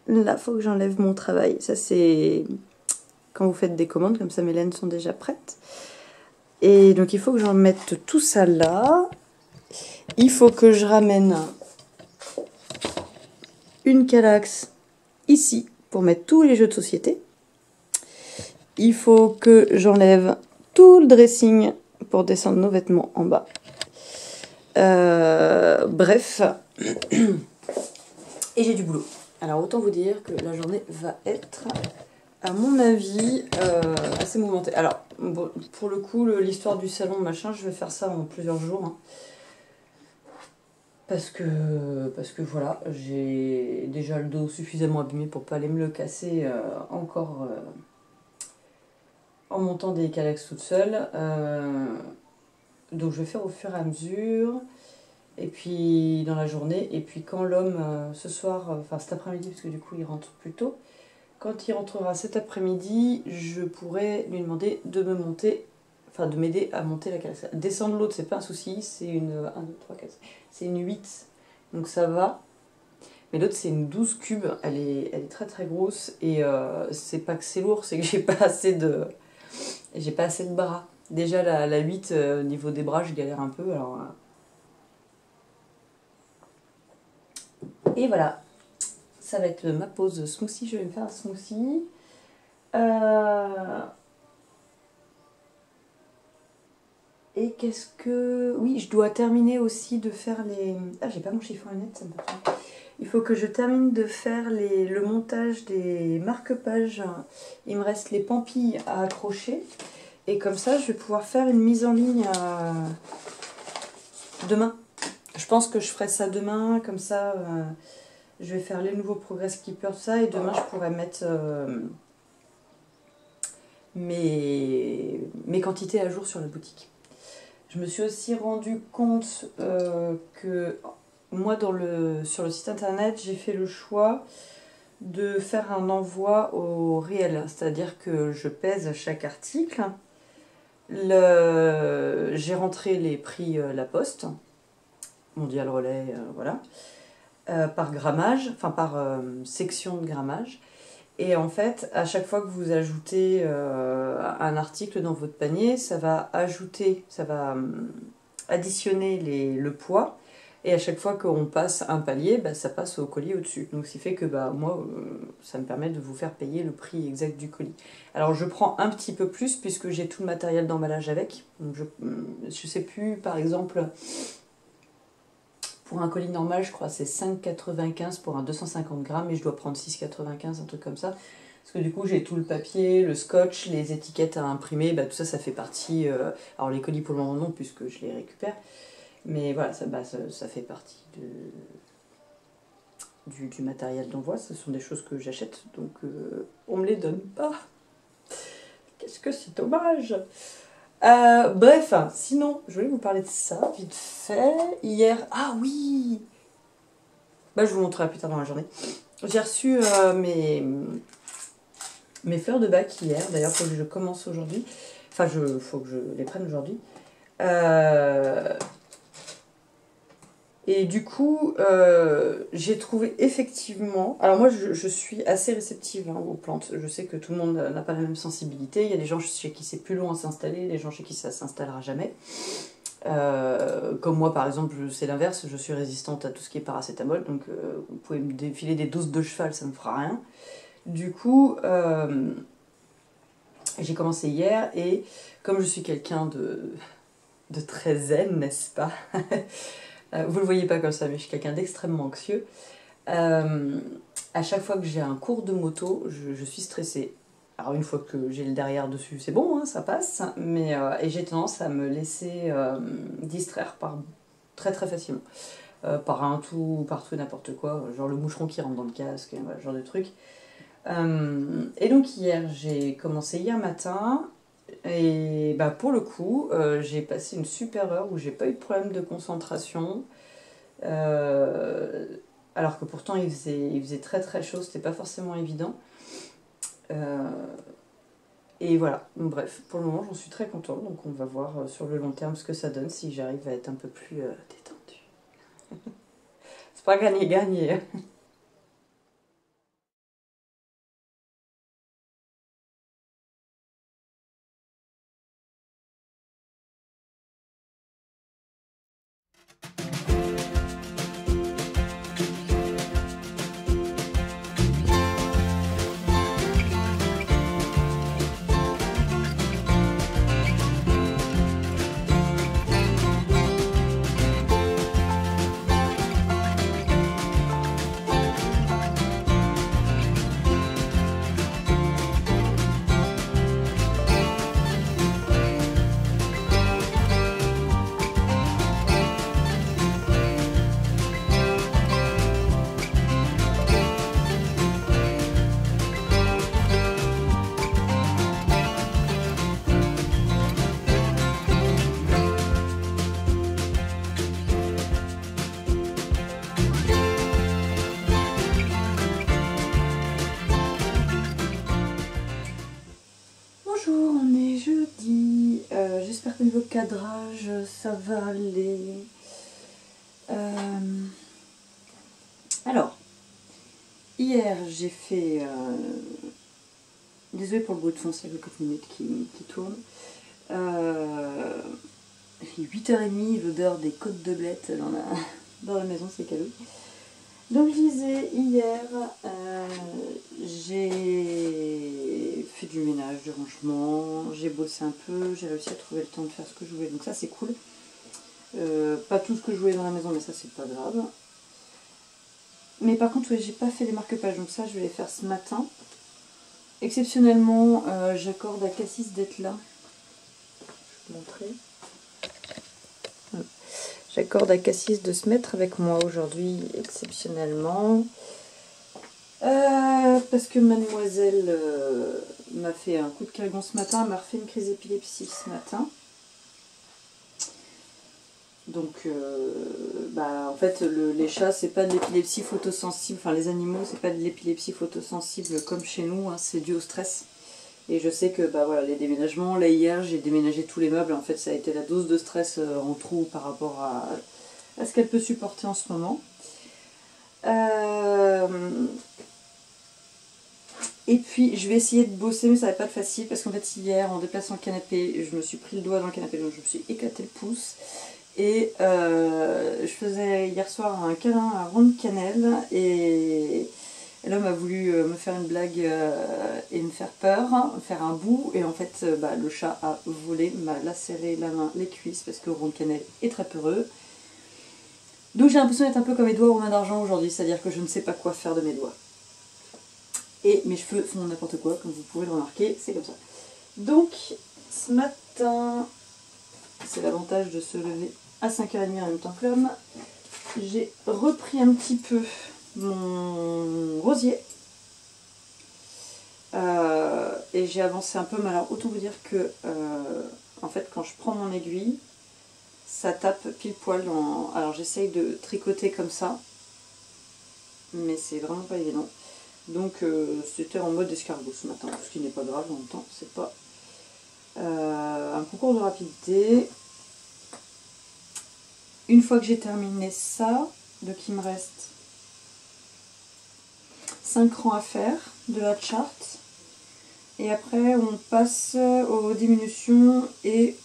Là, il faut que j'enlève mon travail. Ça c'est quand vous faites des commandes, comme ça mes laines sont déjà prêtes. Et donc il faut que j'en mette tout ça là. Il faut que je ramène une Kallax ici pour mettre tous les jeux de société. Il faut que j'enlève tout le dressing pour descendre nos vêtements en bas. Bref. Et j'ai du boulot. Alors autant vous dire que la journée va être, à mon avis, assez mouvementée. Alors, bon, pour le coup, l'histoire du salon, machin, je vais faire ça en plusieurs jours. Hein. Parce que voilà, j'ai déjà le dos suffisamment abîmé pour pas aller me le casser encore en montant des Kallax toute seule. Donc je vais faire au fur et à mesure. Et puis dans la journée. Et puis quand l'homme, ce soir, enfin cet après-midi, parce que du coup il rentre plus tôt. Quand il rentrera cet après-midi, je pourrai lui demander de me monter, enfin de m'aider à monter la Kallax. Descendre l'autre, c'est pas un souci, c'est une 1, 2, 3, 4, c'est une 8, donc ça va. Mais l'autre, c'est une 12 cubes, elle est très très grosse, et c'est pas que c'est lourd, c'est que j'ai pas assez de bras. Déjà la 8, au niveau des bras, je galère un peu, alors... Et voilà, ça va être ma pause smoothie, je vais me faire un smoothie. Et qu'est-ce que... Oui, je dois terminer aussi de faire les... Ah, j'ai pas mon chiffon à net, ça me fait... Il faut que je termine de faire le montage des marque-pages. Il me reste les pampilles à accrocher. Et comme ça, je vais pouvoir faire une mise en ligne demain. Je pense que je ferai ça demain, comme ça... je vais faire les nouveaux Progress Keeper, tout ça, et demain je pourrai mettre mes quantités à jour sur la boutique. Je me suis aussi rendu compte que moi, sur le site internet, j'ai fait le choix de faire un envoi au réel, c'est-à-dire que je pèse chaque article. J'ai rentré les prix La Poste, Mondial Relais, voilà. Par grammage, enfin par section de grammage. Et en fait, à chaque fois que vous ajoutez un article dans votre panier, ça va additionner le poids. Et à chaque fois qu'on passe un palier, bah, ça passe au colis au-dessus. Donc, ce qui fait que bah, moi, ça me permet de vous faire payer le prix exact du colis. Alors, je prends un petit peu plus puisque j'ai tout le matériel d'emballage avec. Donc, je sais plus, par exemple... Pour un colis normal, je crois c'est 5,95 pour un 250 grammes et je dois prendre 6,95, un truc comme ça. Parce que du coup, j'ai tout le papier, le scotch, les étiquettes à imprimer, bah, tout ça, ça fait partie... alors les colis pour le moment non, puisque je les récupère. Mais voilà, ça fait partie du matériel d'envoi. Ce sont des choses que j'achète, donc on me les donne pas. Qu'est-ce que c'est dommage! Bref, sinon, je voulais vous parler de ça, vite fait. Hier, ah oui! Bah, je vous montrerai plus tard dans la journée. J'ai reçu mes fleurs de bac hier. D'ailleurs, il faut que je commence aujourd'hui. Enfin, faut que je les prenne aujourd'hui. Et du coup, j'ai trouvé effectivement... Alors moi, je suis assez réceptive aux plantes. Je sais que tout le monde n'a pas la même sensibilité. Il y a des gens chez qui c'est plus long à s'installer, des gens chez qui ça ne s'installera jamais. Comme moi, par exemple, c'est l'inverse. Je suis résistante à tout ce qui est paracétamol. Donc, vous pouvez me défiler des doses de cheval, ça ne me fera rien. Du coup, j'ai commencé hier. Et comme je suis quelqu'un de très zen, n'est-ce pas? Vous le voyez pas comme ça, mais je suis quelqu'un d'extrêmement anxieux. À chaque fois que j'ai un cours de moto, je suis stressée. Alors une fois que j'ai le derrière dessus, c'est bon, hein, ça passe. Et j'ai tendance à me laisser distraire très très facilement. Par tout et n'importe quoi. Genre le moucheron qui rentre dans le casque, voilà, ce genre de truc. Et donc hier, j'ai commencé hier matin. Et bah pour le coup, j'ai passé une super heure où j'ai pas eu de problème de concentration. Euh, alors que pourtant il faisait très très chaud, c'était pas forcément évident. Euh, et voilà, donc, bref, pour le moment j'en suis très contente, donc on va voir sur le long terme ce que ça donne, si j'arrive à être un peu plus détendue. C'est pas gagné-gagné. Bonjour, on est jeudi. J'espère que niveau cadrage, ça va aller. Alors, hier, j'ai fait... Désolée pour le bruit de fond, c'est le 4 minutes qui tourne. Il est 8h30, l'odeur des côtes de blette dans la maison, c'est cadeau. Donc je disais, hier, j'ai fait du ménage, du rangement, j'ai bossé un peu, j'ai réussi à trouver le temps de faire ce que je voulais, donc ça c'est cool. Pas tout ce que je voulais dans la maison, mais ça c'est pas grave. Mais par contre, ouais, j'ai pas fait les marque-pages, donc ça je vais les faire ce matin. Exceptionnellement, j'accorde à Cassis d'être là. Je vais vous montrer. J'accorde à Cassis de se mettre avec moi aujourd'hui, exceptionnellement. Parce que mademoiselle m'a fait un coup de calgon ce matin, elle m'a refait une crise d'épilepsie ce matin. Donc, en fait, les chats, c'est pas de l'épilepsie photosensible, enfin les animaux, c'est pas de l'épilepsie photosensible comme chez nous, hein, c'est dû au stress. Et je sais que voilà, les déménagements, là hier j'ai déménagé tous les meubles, en fait ça a été la dose de stress en trop par rapport à ce qu'elle peut supporter en ce moment. Et puis je vais essayer de bosser, mais ça va pas être facile parce qu'en fait hier en déplaçant le canapé, je me suis pris le doigt dans le canapé, donc je me suis éclaté le pouce. Et je faisais hier soir un câlin à ronde cannelle et l'homme a voulu me faire une blague et me faire peur, me faire un bout, et en fait le chat a volé, m'a lacéré la main, les cuisses, parce que ronde cannelle est très peureux. Donc j'ai l'impression d'être un peu comme mes doigts aux mains d'argent aujourd'hui, c'est-à-dire que je ne sais pas quoi faire de mes doigts. Et mes cheveux font n'importe quoi, comme vous pouvez le remarquer, c'est comme ça. Donc ce matin, c'est l'avantage de se lever à 5h30 en même temps que l'homme, j'ai repris un petit peu mon rosier et j'ai avancé un peu, mais alors autant vous dire que en fait quand je prends mon aiguille ça tape pile poil dans... Alors j'essaye de tricoter comme ça mais c'est vraiment pas évident, donc c'était en mode escargot ce matin, ce qui n'est pas grave, en même temps c'est pas un concours de rapidité. Une fois que j'ai terminé ça, donc il me reste 5 rangs à faire de la charte. Et après on passe aux diminutions et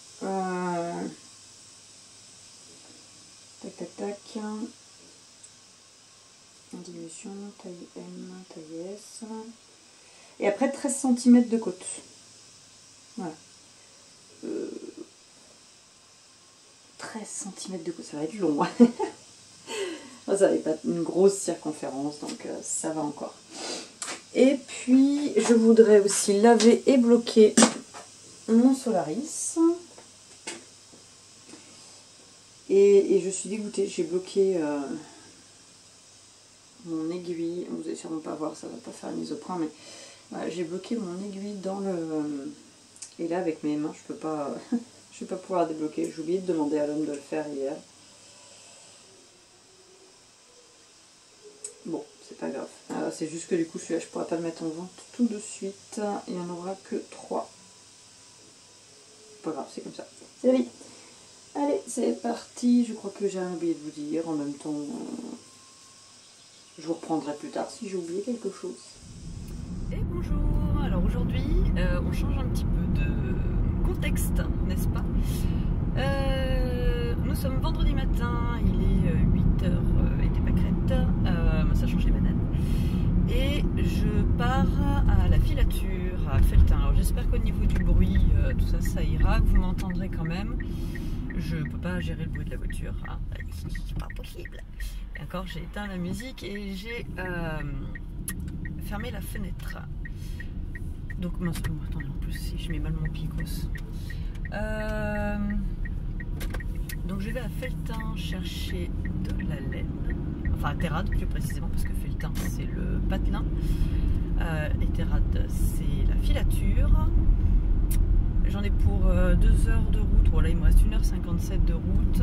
tac tac tac. Diminution, taille M, taille S. Et après 13 cm de côte. Voilà. 13 cm de côte, ça va être long. Ça n'avait pas une grosse circonférence, donc ça va encore. Et puis je voudrais aussi laver et bloquer mon Solaris. Et je suis dégoûtée, j'ai bloqué mon aiguille. Vous allez sûrement pas voir, ça va pas faire une isoprene, mais voilà, j'ai bloqué mon aiguille dans le... Et là, avec mes mains, je peux pas, je vais pas pouvoir débloquer. J'ai oublié de demander à l'homme de le faire hier. Bon, c'est pas grave. C'est juste que du coup, celui-là, je pourrais pas le mettre en vente tout de suite. Il n'y en aura que 3. Pas grave, c'est comme ça. C'est la vie. Allez, c'est parti. Je crois que j'ai oublié de vous dire. En même temps, je vous reprendrai plus tard si j'ai oublié quelque chose. Et bonjour. Alors aujourd'hui, on change un petit peu de contexte, n'est-ce pas? Nous sommes vendredi matin, il est 8h et des pâquerettes, ça change les bananes. Et je pars à la filature à Felletin. Alors j'espère qu'au niveau du bruit, tout ça, ça ira, que vous m'entendrez quand même. Je peux pas gérer le bruit de la voiture, hein. C'est pas possible. D'accord, j'ai éteint la musique et j'ai fermé la fenêtre. Donc, mince, attendez, en plus, si je mets mal mon picos. Donc, je vais à Felletin chercher de la laine. Enfin, à Terrade plus précisément, parce que Felletin, c'est le patelin. Et Terrade, c'est la filature. J'en ai pour 2 heures de route. Bon, là, il me reste 1h57 de route.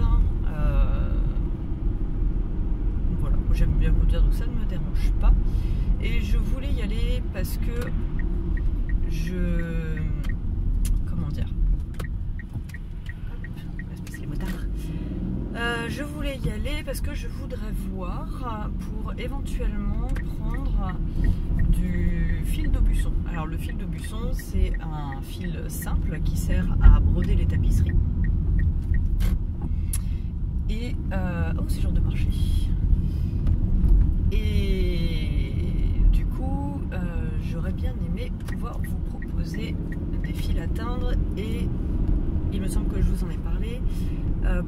Voilà, j'aime bien conduire, donc ça ne me dérange pas. Et je voulais y aller parce que comment dire, hop, les motards. Je voulais y aller parce que je voudrais voir pour éventuellement prendre du fil d'Aubusson. Alors le fil d'Aubusson, c'est un fil simple qui sert à broder les tapisseries. Et oh, c'est genre de marché. Et du coup, j'aurais bien aimé pouvoir vous proposer des fils à teindre et il me semble que je vous en ai parlé,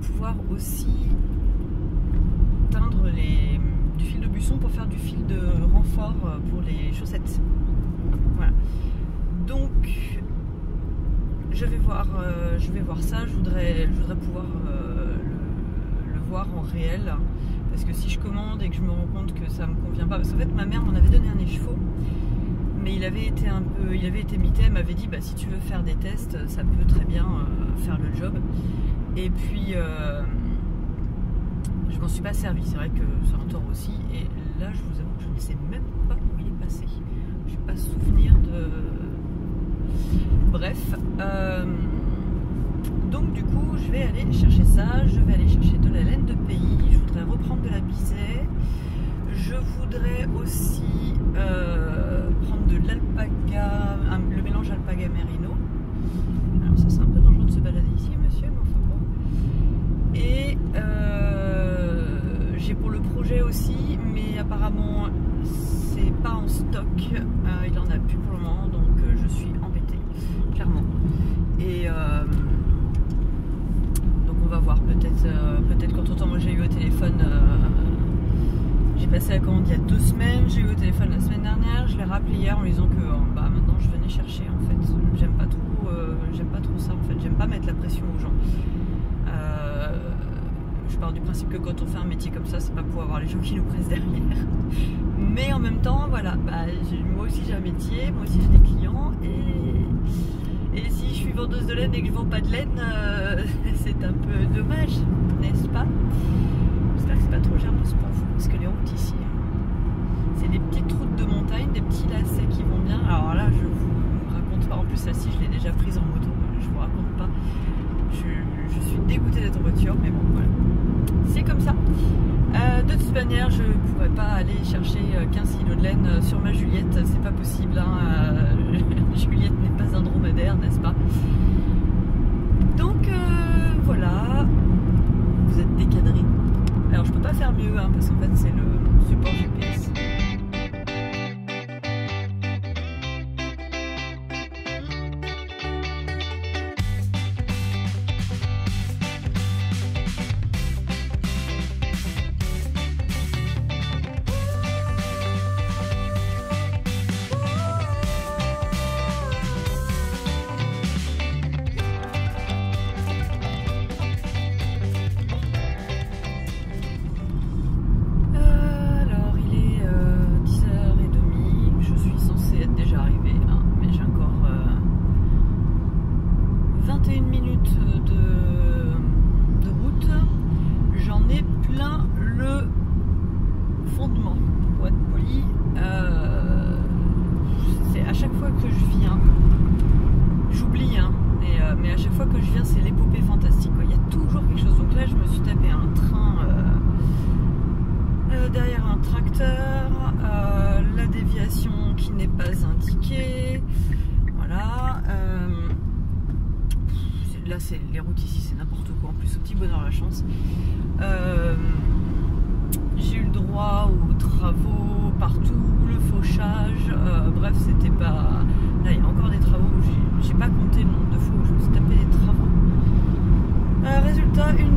pouvoir aussi teindre du fil d'Aubusson pour faire du fil de renfort pour les chaussettes. Voilà. Donc, je vais voir ça. Je voudrais pouvoir le voir en réel. Parce que si je commande et que je me rends compte que ça me convient pas, parce qu'en fait ma mère m'en avait donné un écheveau, mais il avait été mité, elle m'avait dit bah si tu veux faire des tests, ça peut très bien faire le job. Et puis je m'en suis pas servi, c'est vrai que c'est un tort aussi, et là je vous avoue que je ne sais même pas où il est passé. Je n'ai pas souvenir de... Bref. Donc du coup je vais aller chercher ça, je vais aller chercher de la laine de pays, je voudrais reprendre de la bisaie, je voudrais aussi prendre de l'alpaga, le mélange alpaga mérino. Alors ça c'est un peu dangereux de se balader ici monsieur, mais enfin bon. Et j'ai pour le projet aussi, mais apparemment c'est pas en stock, il en a plus pour le moment, donc je suis embêtée, clairement. Et on va voir, peut-être qu'entre temps moi j'ai eu au téléphone, j'ai passé la commande il y a 2 semaines, j'ai eu au téléphone la semaine dernière, je l'ai rappelé hier en lui disant que bah, maintenant je venais chercher en fait. J'aime pas trop ça en fait, j'aime pas mettre la pression aux gens. Je pars du principe que quand on fait un métier comme ça, c'est pas pour avoir les gens qui nous pressent derrière. Mais en même temps, voilà, bah, moi aussi j'ai un métier, moi aussi j'ai des clients et si je suis vendeuse de laine et que je vends pas de laine, c'est un peu dommage, n'est-ce pas? J'espère que c'est pas trop germeux pour vous, parce que les routes ici, c'est des petites routes de montagne, des petits lacets qui vont bien. Alors là, je vous raconte pas, en plus celle-ci je l'ai déjà prise en moto, je vous raconte pas. Je suis dégoûtée d'être en voiture, mais bon, voilà. C'est comme ça. De toute manière, je pourrais pas aller chercher 15 kg de laine sur ma Juliette, c'est pas possible, hein. Juliette n'est pas un dromadaire, n'est-ce pas? Donc voilà, vous êtes décadrés. Alors je peux pas faire mieux, hein, parce qu'en fait c'est le support GPS. secteur, la déviation qui n'est pas indiquée. Voilà. Là, les routes ici, c'est n'importe quoi. En plus, au petit bonheur la chance. J'ai eu le droit aux travaux partout, le fauchage. Bref, c'était pas. Là, il y a encore des travaux. J'ai pas compté le nombre de fois où je me suis tapé des travaux. Résultat, une